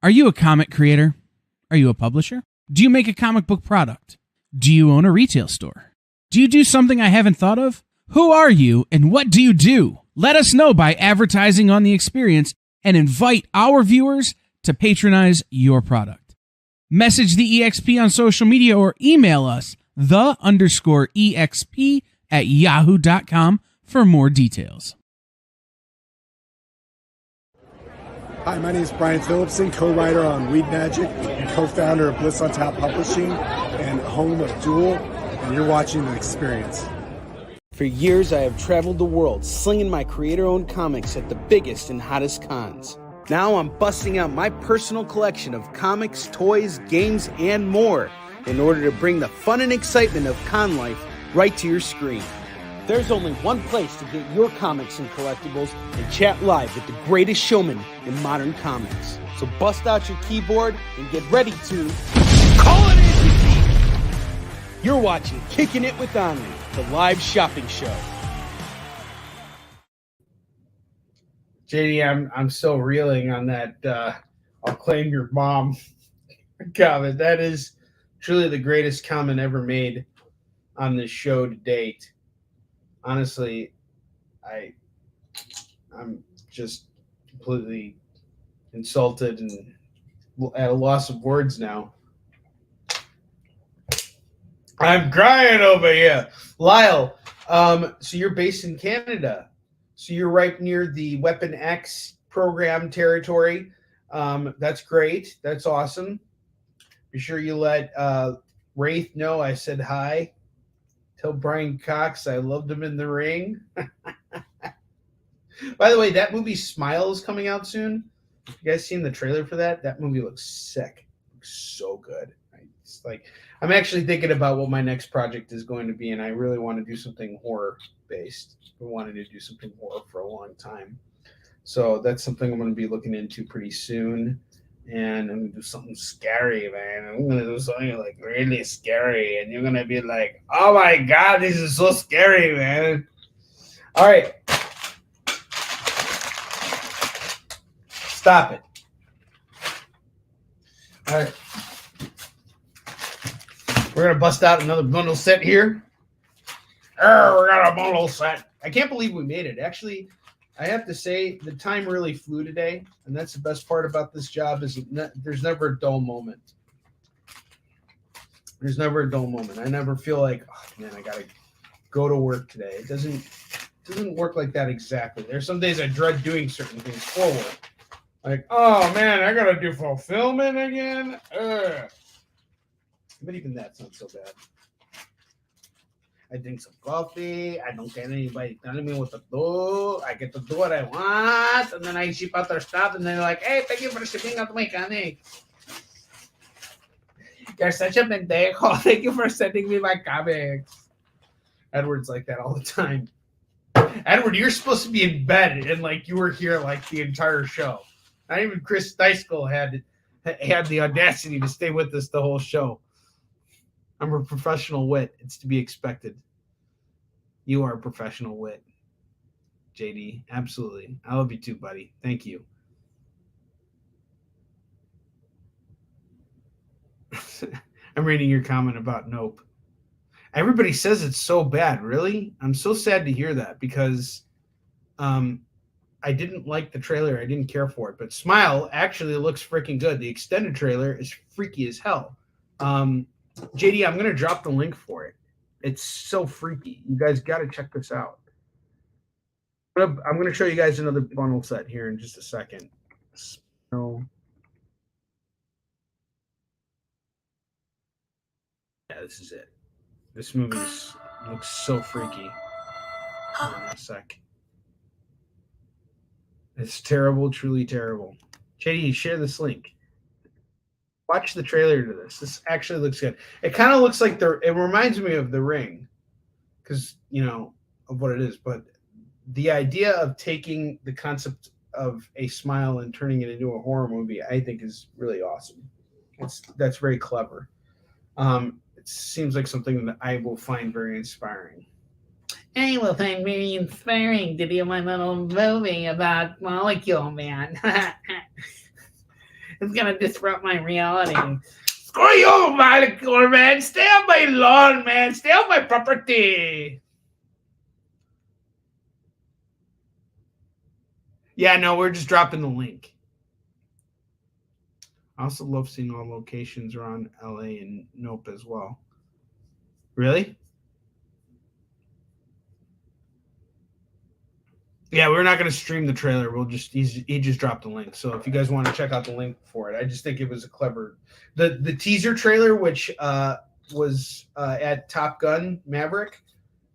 Are you a comic creator? Are you a publisher? Do you make a comic book product? Do you own a retail store? Do you do something I haven't thought of? Who are you and what do you do? Let us know by advertising on The Experience and invite our viewers to patronize your product. Message the EXP on social media or email us _EXP@yahoo.com for more details. Hi, my name is Brian Phillipson, co-writer on Weed Magic and co-founder of Bliss on Tap Publishing and home of Duel, and you're watching The Experience. For years, I have traveled the world slinging my creator-owned comics at the biggest and hottest cons. Now I'm busting out my personal collection of comics, toys, games, and more in order to bring the fun and excitement of con life right to your screen. There's only one place to get your comics and collectibles and chat live with the greatest showman in modern comics. So bust out your keyboard and get ready to call it in! You're watching Kickin' It With Onrie, the live shopping show. JD, I'm still reeling on that I'll claim your mom comment. That is truly the greatest comment ever made on this show to date. Honestly, I'm just completely insulted and at a loss of words now. I'm crying over here. Lyle, so you're based in Canada. So you're right near the Weapon X program territory. That's great. That's awesome. Be sure you let Wraith, no, I said hi. Tell Brian Cox I loved him in the ring. By the way, that movie Smile is coming out soon. You guys seen the trailer for that? That movie looks sick. Looks so good. It's like I'm actually thinking about what my next project is going to be, and I really want to do something horror based. I wanted to do something horror for a long time. So that's something I'm going to be looking into pretty soon. And I'm going to do something scary, man. I'm going to do something like really scary. And you're going to be like, oh my God, this is so scary, man. All right. Stop it. All right. We're going to bust out another bundle set here. We got a bundle set. I can't believe we made it. Actually, I have to say the time really flew today, and that's the best part about this job is there's never a dull moment. There's never a dull moment. I never feel like, oh man, I gotta go to work today. It doesn't work like that exactly. There's some days I dread doing certain things for work. Like, oh man, I gotta do fulfillment again. Ugh. But even that's not so bad. I drink some coffee. I don't get anybody telling me what to do. I get to do what I want, and then I ship out their stuff, and they're like, "Hey, thank you for shipping out my comic. You're such a pendejo. Thank you for sending me my comics." Edward's like that all the time. Edward, you're supposed to be in bed, and like you were here like the entire show. Not even Chris Deiskell had the audacity to stay with us the whole show. I'm a professional wit. It's to be expected. You are a professional wit, JD. Absolutely. I love you too, buddy. Thank you. I'm reading your comment about Nope. Everybody says it's so bad. Really? I'm so sad to hear that because I didn't like the trailer. I didn't care for it. But Smile actually looks freaking good. The extended trailer is freaky as hell. JD, I'm going to drop the link for it. It's so freaky. You guys got to check this out. I'm going to show you guys another bundle set here in just a second. So, yeah, this is it. This movie looks so freaky. Hold on a sec. It's terrible, truly terrible. JD, share this link. Watch the trailer to this. This actually looks good. It kind of looks like it reminds me of The Ring because, of what it is. But the idea of taking the concept of a smile and turning it into a horror movie, I think is really awesome. That's very clever. It seems like something that I will find very inspiring. I will find very inspiring to do my little movie about Molecule Man. It's gonna disrupt my reality. Screw you, Molecule Man! Stay on my lawn, man! Stay on my property! Yeah, no, we're just dropping the link. I also love seeing all locations around LA and Nope as well. Really? Yeah, we're not going to stream the trailer. He just dropped the link. So if you guys want to check out the link for it, I just think it was a clever. The teaser trailer, which was at Top Gun Maverick,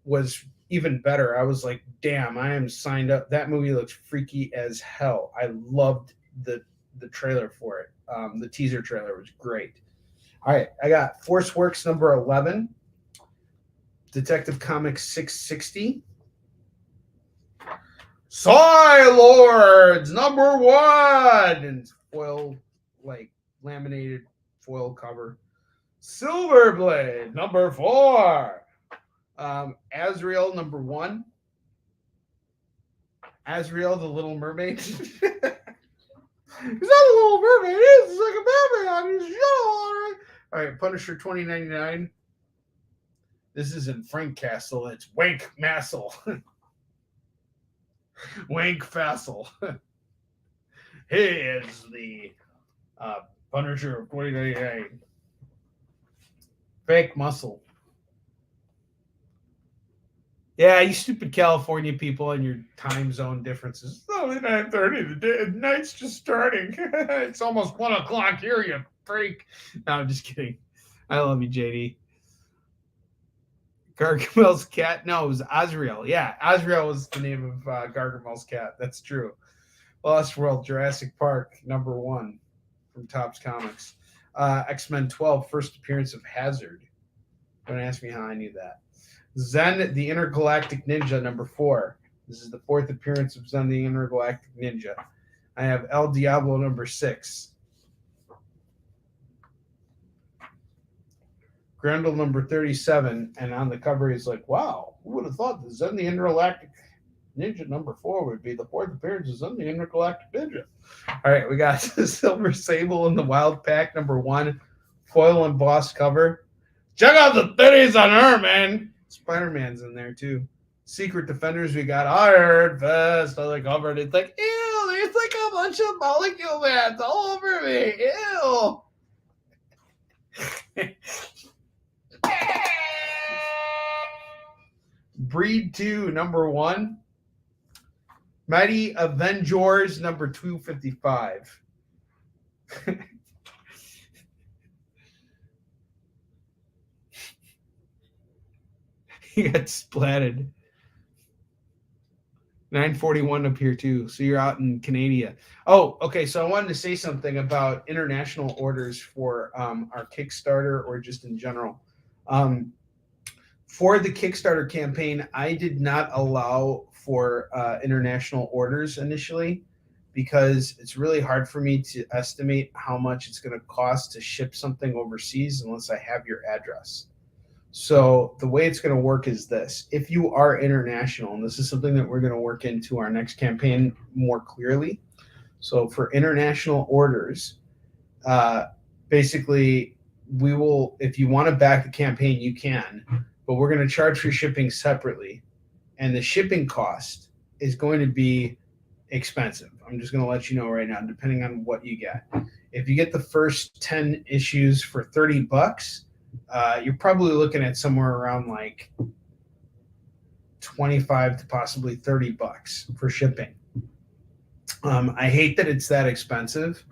was even better. I was like, damn, I am signed up. That movie looks freaky as hell. I loved the trailer for it. The teaser trailer was great. All right, I got Force Works number 11, Detective Comics 660. Psy Lords number 1 and foil, like laminated foil cover. Silverblade number 4. Azrael number 1. Azrael the Little Mermaid. He's not a little mermaid. He's like a mermaid on his show. All right, Punisher 2099. This isn't Frank Castle. It's Wank Massel. Wank Fassel. He is the Punisher of 2099. Fake muscle. Yeah, you stupid California people and your time zone differences. It's only 9:30. The night's just starting. It's almost 1 o'clock here, you freak. No, I'm just kidding. I love you, JD. Gargamel's cat. No, it was Azrael. Yeah, Azrael was the name of Gargamel's cat. That's true. Lost World, Jurassic Park, #1 from Topps Comics. X-Men 12, first appearance of Hazard. Don't ask me how I knew that. Zen, the Intergalactic Ninja, #4. This is the 4th appearance of Zen, the Intergalactic Ninja. I have El Diablo, #6. Grendel, #37. And on the cover, he's like, wow, who would have thought that Zen, the Intergalactic Ninja #4 would be the 4th appearance of Zen, the Intergalactic Ninja. All right, we got the Silver Sable in the Wild Pack, #1. Foil embossed cover. Check out the titties on her, man. Spider-Man's in there, too. Secret Defenders, we got Iron Fist on the cover. And it's like, ew, there's like a bunch of molecule mats all over me. Ew. Breed 2, #1. Mighty Avengers, #255. He got splatted. 941 up here too. So you're out in Canada. Oh, okay. So I wanted to say something about international orders for our Kickstarter or just in general. For the Kickstarter campaign, I did not allow for international orders initially because it's really hard for me to estimate how much it's going to cost to ship something overseas unless I have your address. So the way it's going to work is this. If you are international, and this is something that we're going to work into our next campaign more clearly. So for international orders, basically we will, if you want to back the campaign, you can, but we're going to charge for shipping separately. And the shipping cost is going to be expensive. I'm just going to let you know right now, depending on what you get. If you get the first 10 issues for $30, you're probably looking at somewhere around like 25 to possibly $30 for shipping. I hate that it's that expensive.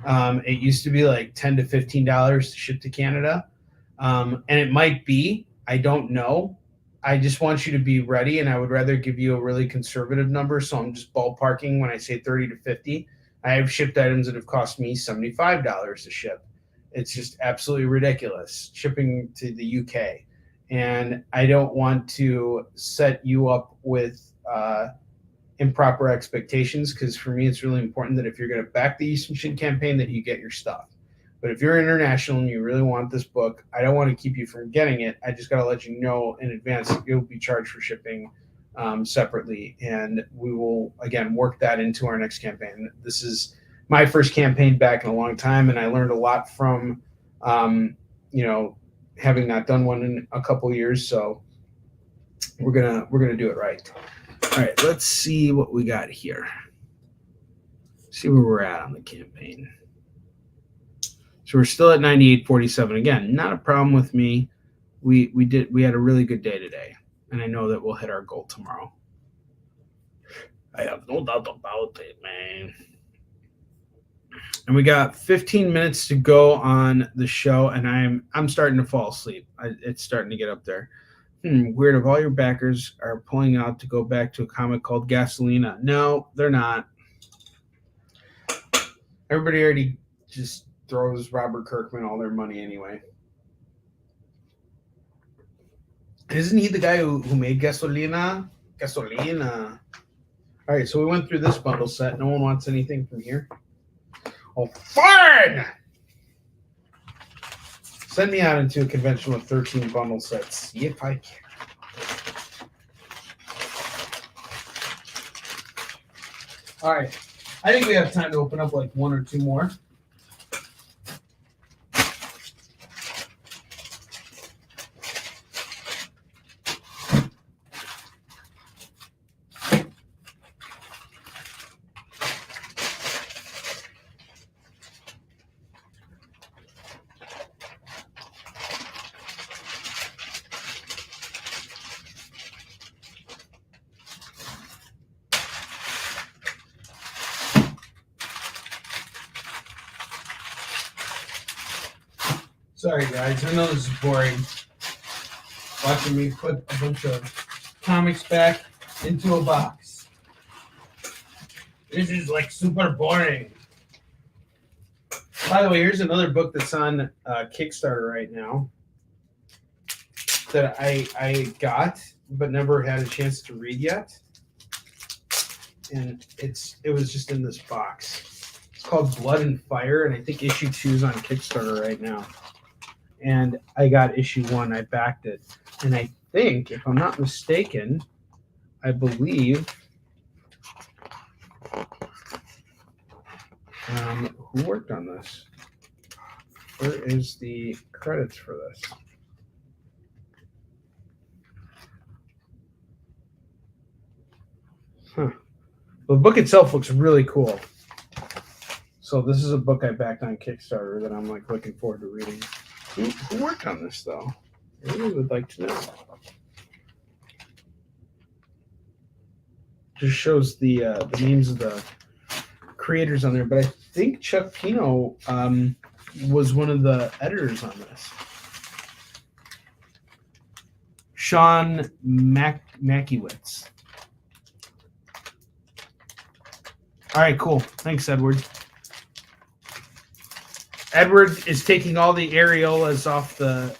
It used to be like $10 to $15 to ship to Canada. And it might be, I don't know. I just want you to be ready, and I would rather give you a really conservative number. So I'm just ballparking when I say 30 to 50. I have shipped items that have cost me $75 to ship. It's just absolutely ridiculous shipping to the UK. And I don't want to set you up with improper expectations, because for me, it's really important that if you're going to back the Eastern Shin campaign, that you get your stuff. But if you're international and you really want this book, I don't want to keep you from getting it. I just got to let you know in advance that you'll be charged for shipping separately. And we will, again, work that into our next campaign. This is my first campaign back in a long time, and I learned a lot from, having not done one in a couple years. So we're gonna do it right. All right, let's see what we got here. See where we're at on the campaign. So we're still at 98.47. Again, not a problem with me. We had a really good day today, and I know that we'll hit our goal tomorrow. I have no doubt about it, man. And we got 15 minutes to go on the show, and I'm starting to fall asleep. It's starting to get up there. Weird if all your backers are pulling out to go back to a comic called Gasolina. No, they're not. Everybody already just throws Robert Kirkman all their money anyway. Isn't he the guy who made Gasolina? Gasolina. All right, so we went through this bundle set. No one wants anything from here. Oh, fine! Send me out into a convention with 13 bundle sets. See if I can. All right. I think we have time to open up like one or two more. Sorry, guys. I know this is boring. Watching me put a bunch of comics back into a box. This is like super boring. By the way, here's another book that's on Kickstarter right now that I got but never had a chance to read yet. And it was just in this box. It's called Blood and Fire, and I think issue 2 is on Kickstarter right now. And I got issue 1. I backed it. And I think, if I'm not mistaken, I believe who worked on this? Where is the credits for this? Huh. Well, the book itself looks really cool. So this is a book I backed on Kickstarter that I'm like looking forward to reading. Who worked on this though? I really would like to know. Just shows the names of the creators on there, but I think Chuck Pino was one of the editors on this. Sean Makiewicz. All right, cool. Thanks, Edward. Edward is taking all the areolas off the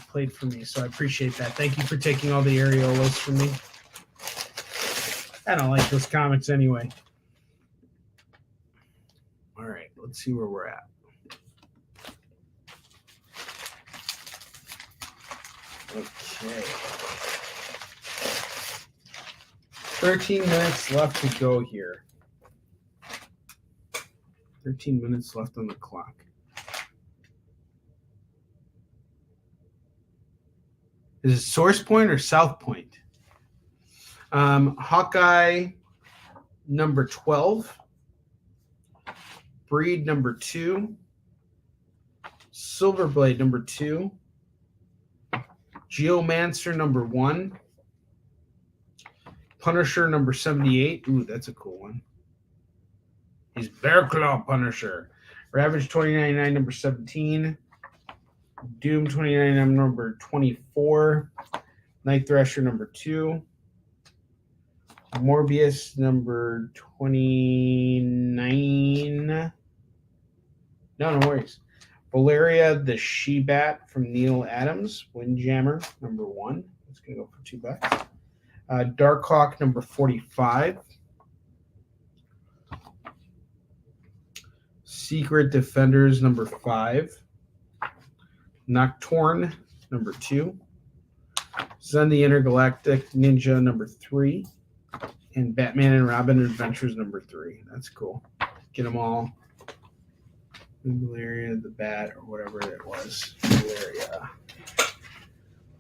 plate for me, so I appreciate that. Thank you for taking all the areolas for me. I don't like those comics anyway. All right, let's see where we're at. Okay. 13 minutes left to go here. 13 minutes left on the clock. Is it Source Point or South Point? Hawkeye number 12. Breed number 2. Silverblade number 2. Geomancer number 1. Punisher number 78. Ooh, that's a cool one. He's Bear Claw Punisher. Ravage 2099 number 17. Doom 2099 number 24. Night Thrasher number 2. Morbius number 29. No worries. Valeria the She-Bat from Neil Adams. Windjammer number 1. It's going to go for $2. Darkhawk number 45. Secret Defenders number 5. Nocturne number 2. Zen the Intergalactic Ninja number 3. And Batman and Robin Adventures number 3. That's cool. Get them all. Valeria the Bat or whatever it was.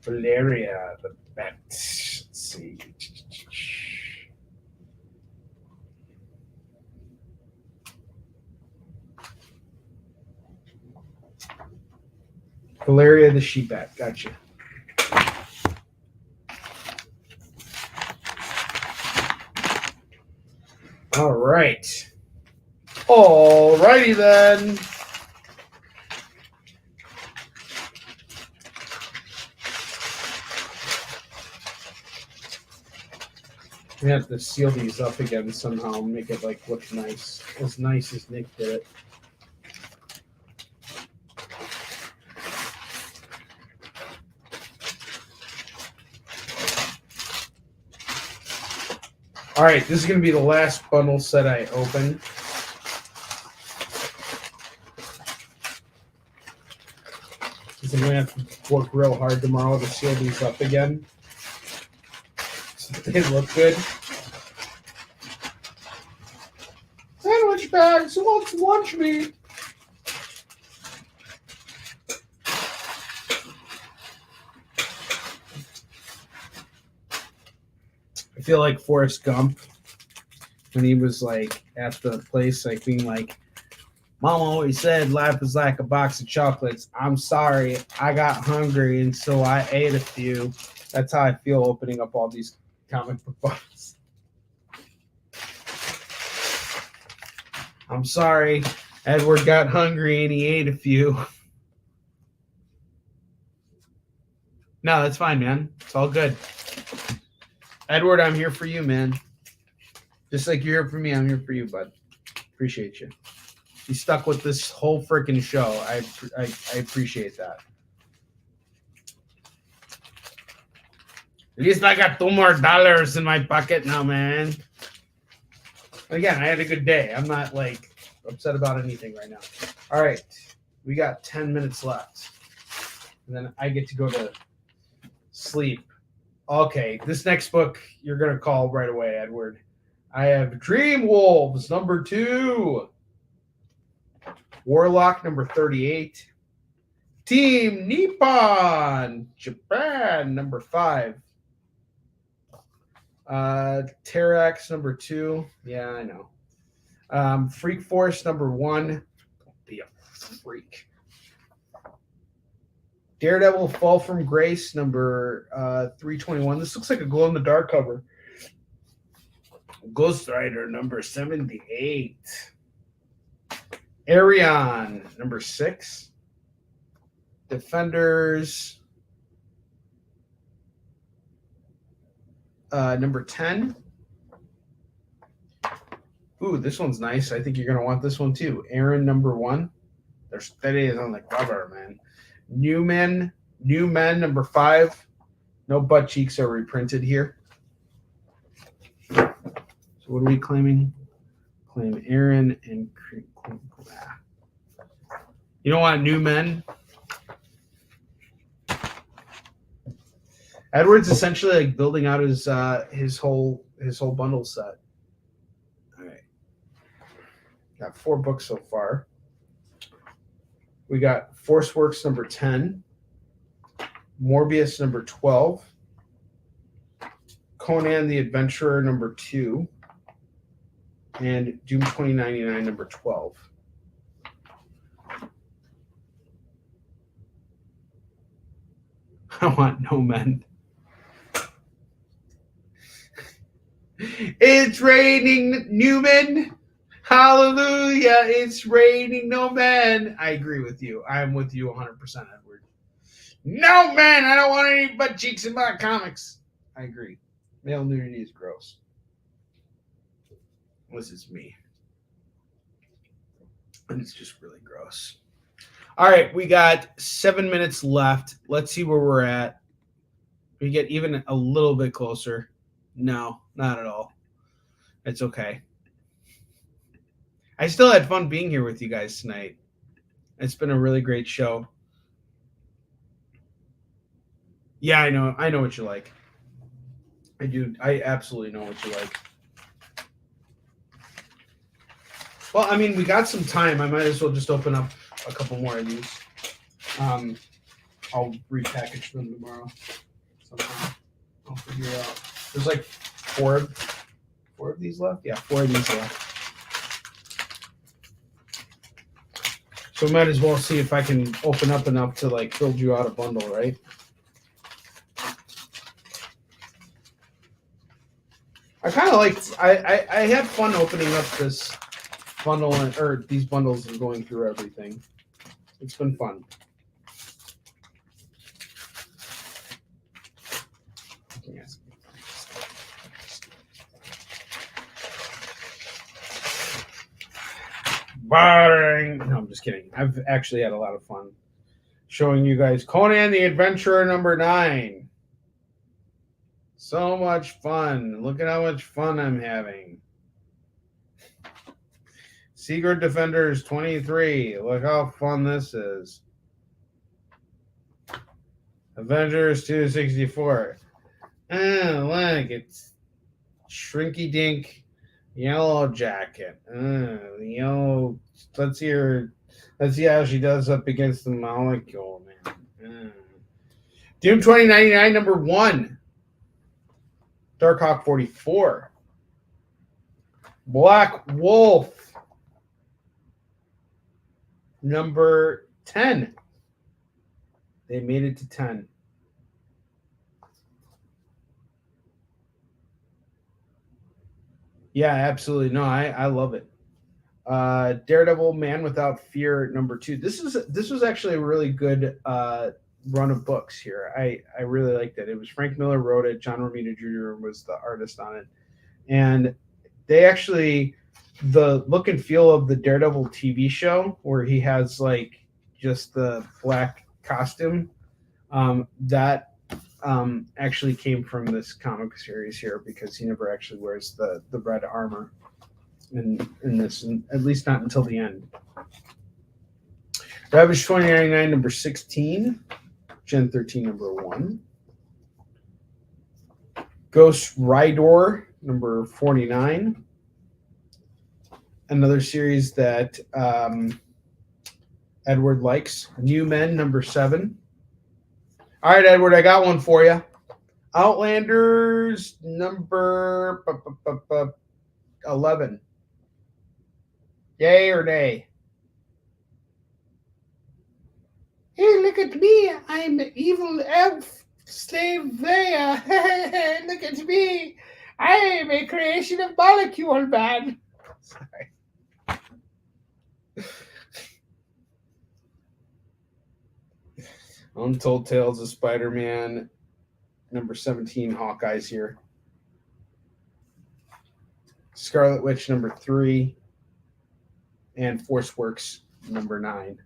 Valeria the Bat. Let's see. Valeria the She-Bat. Gotcha. All right. All righty then. We have to seal these up again somehow and make it like look nice as Nick did it. All right, this is going to be the last bundle set I open. Because I'm going to have to work real hard tomorrow to seal these up again. So they look good. Sandwich bags, who wants lunch meat? I feel like Forrest Gump when he was like at the place, like being like, Mom always said life is like a box of chocolates. I'm sorry, I got hungry and so I ate a few. That's how I feel opening up all these comic book boxes. I'm sorry, Edward got hungry and he ate a few. No, that's fine, man. It's all good. Edward, I'm here for you, man. Just like you're here for me, I'm here for you, bud. Appreciate you. You stuck with this whole freaking show. I appreciate that. At least I got $2 more in my pocket now, man. Again, I had a good day. I'm not like upset about anything right now. All right, we got 10 minutes left, and then I get to go to sleep. Okay, this next book you're gonna call right away, Edward. I have Dream Wolves number 2, Warlock number 38, Team Nippon Japan number 5, Terrax number 2. Yeah, I know. Freak Force number 1. Don't be a freak. Daredevil Fall from Grace number 321. This looks like a glow in the dark cover. Ghost Rider number 78. Arion number 6. Defenders number 10. Ooh, this one's nice. I think you're gonna want this one too. Aaron number 1. That is on the cover, man. New Men number 5. No butt cheeks are reprinted here. So what are we claiming? Claim Aaron and you don't want New Men? Edward's essentially like building out his whole bundle set. All right. Got 4 books so far. We got Force Works number 10, Morbius number 12, Conan the Adventurer number 2, and Doom 2099 number 12. I want No Men. It's raining Newman. Hallelujah. It's raining no men. I agree with you. I'm with you 100%, Edward. No, man. I don't want any butt cheeks in my comics. I agree. Male nudity is gross. This is me. And it's just really gross. All right. We got 7 minutes left. Let's see where we're at. We get even a little bit closer. No, not at all. It's okay. I still had fun being here with you guys tonight. It's been a really great show. Yeah, I know what you like. I do. I absolutely know what you like. Well, I mean, we got some time. I might as well just open up a couple more of these. I'll repackage them tomorrow. Sometime. I'll figure it out. There's like four of these left? Yeah, 4 of these left. So we might as well see if I can open up enough to like build you out a bundle, right? I kind of like, I had fun opening up this bundle or these bundles and going through everything. It's been fun. Yes. No, I'm just kidding. I've actually had a lot of fun showing you guys Conan the Adventurer number 9. So much fun. Look at how much fun I'm having. Secret Defenders 23. Look how fun this is. Avengers 264. Oh, look, it's Shrinky Dink Yellow Jacket. Yellow. Let's see how she does up against the molecule, man. Doom 2099 number 1. Darkhawk 44. Black Wolf number 10. They made it to 10. Yeah, absolutely. No, I love it. Daredevil Man Without Fear number 2. This was actually a really good run of books here. I really liked it. It was Frank Miller wrote it. John Romita Jr. was the artist on it. And they actually, the look and feel of the Daredevil TV show, where he has like just the black costume, that actually came from this comic series here, because he never actually wears the red armor in this, at least not until the end. Ravage 2099 number 16, Gen 13 number 1, Ghost Rider number 49, another series that Edward likes, New Men number 7. All right, Edward, I got one for you. Outlanders number 11. Yay or nay? Hey, look at me. I'm an evil elf slave there. Look at me. I am a creation of Molecule Man. Sorry. Untold Tales of Spider-Man number 17, Hawkeye's here. Scarlet Witch number 3, and Force Works number 9.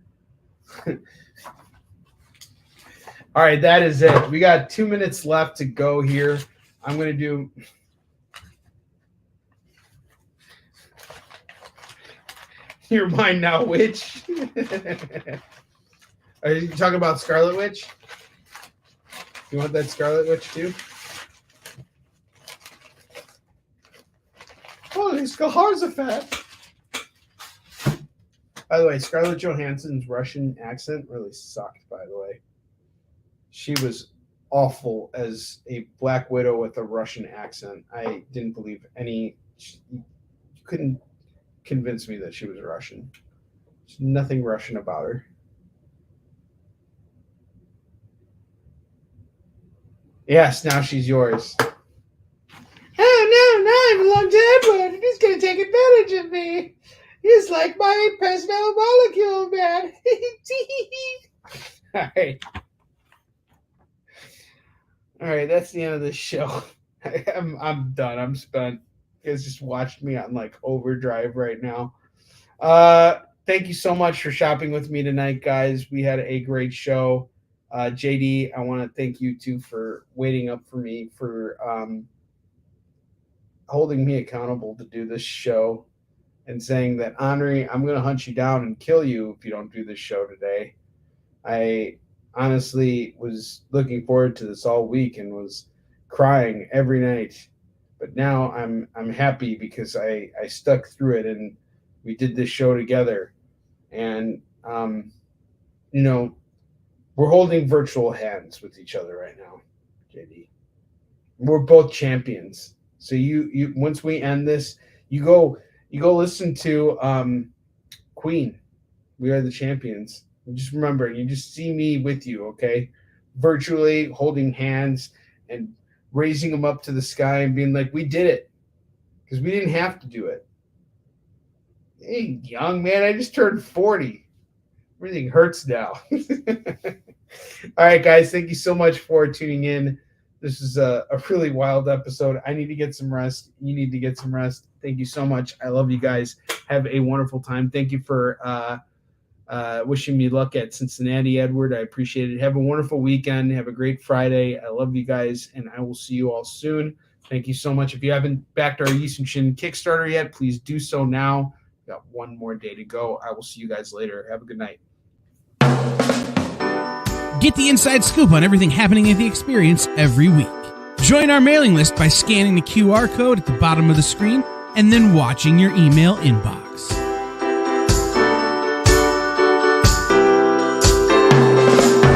All right, that is it. We got 2 minutes left to go here. I'm going to do... You're mine now, Witch. Are you talking about Scarlet Witch? You want that Scarlet Witch too? Holy Jehoshaphat. By the way, Scarlett Johansson's Russian accent really sucked, by the way. She was awful as a Black Widow with a Russian accent. I didn't believe any... You couldn't convince me that she was Russian. There's nothing Russian about her. Yes, now she's yours. Oh, no, I belong to Edward. He's going to take advantage of me. He's like my personal Molecule Man. All right. All right, that's the end of this show. I'm done. I'm spent. You guys just watched me on like overdrive right now. Thank you so much for shopping with me tonight, guys. We had a great show. JD, I want to thank you too for waiting up for me, for holding me accountable to do this show and saying that, Onrie, I'm going to hunt you down and kill you if you don't do this show today. I honestly was looking forward to this all week and was crying every night. But now I'm happy because I stuck through it and we did this show together. And, you know, we're holding virtual hands with each other right now, JD. We're both champions. So you once we end this, you go listen to Queen. We Are the Champions. And just remember, you just see me with you, okay? Virtually holding hands and raising them up to the sky and being like, we did it. Because we didn't have to do it. Hey, young man, I just turned 40. Everything hurts now. All right, guys, thank you so much for tuning in. This is a really wild episode. I need to get some rest. You need to get some rest. Thank you so much. I love you guys. Have a wonderful time. Thank you for wishing me luck at Cincinnati, Edward. I appreciate it. Have a wonderful weekend. Have a great Friday. I love you guys, and I will see you all soon. Thank you so much. If you haven't backed our Yeast Shin Kickstarter yet, please do so now. We've got one more day to go. I will see you guys later. Have a good night. Get the inside scoop on everything happening at the experience every week. Join our mailing list by scanning the QR code at the bottom of the screen and then watching your email inbox.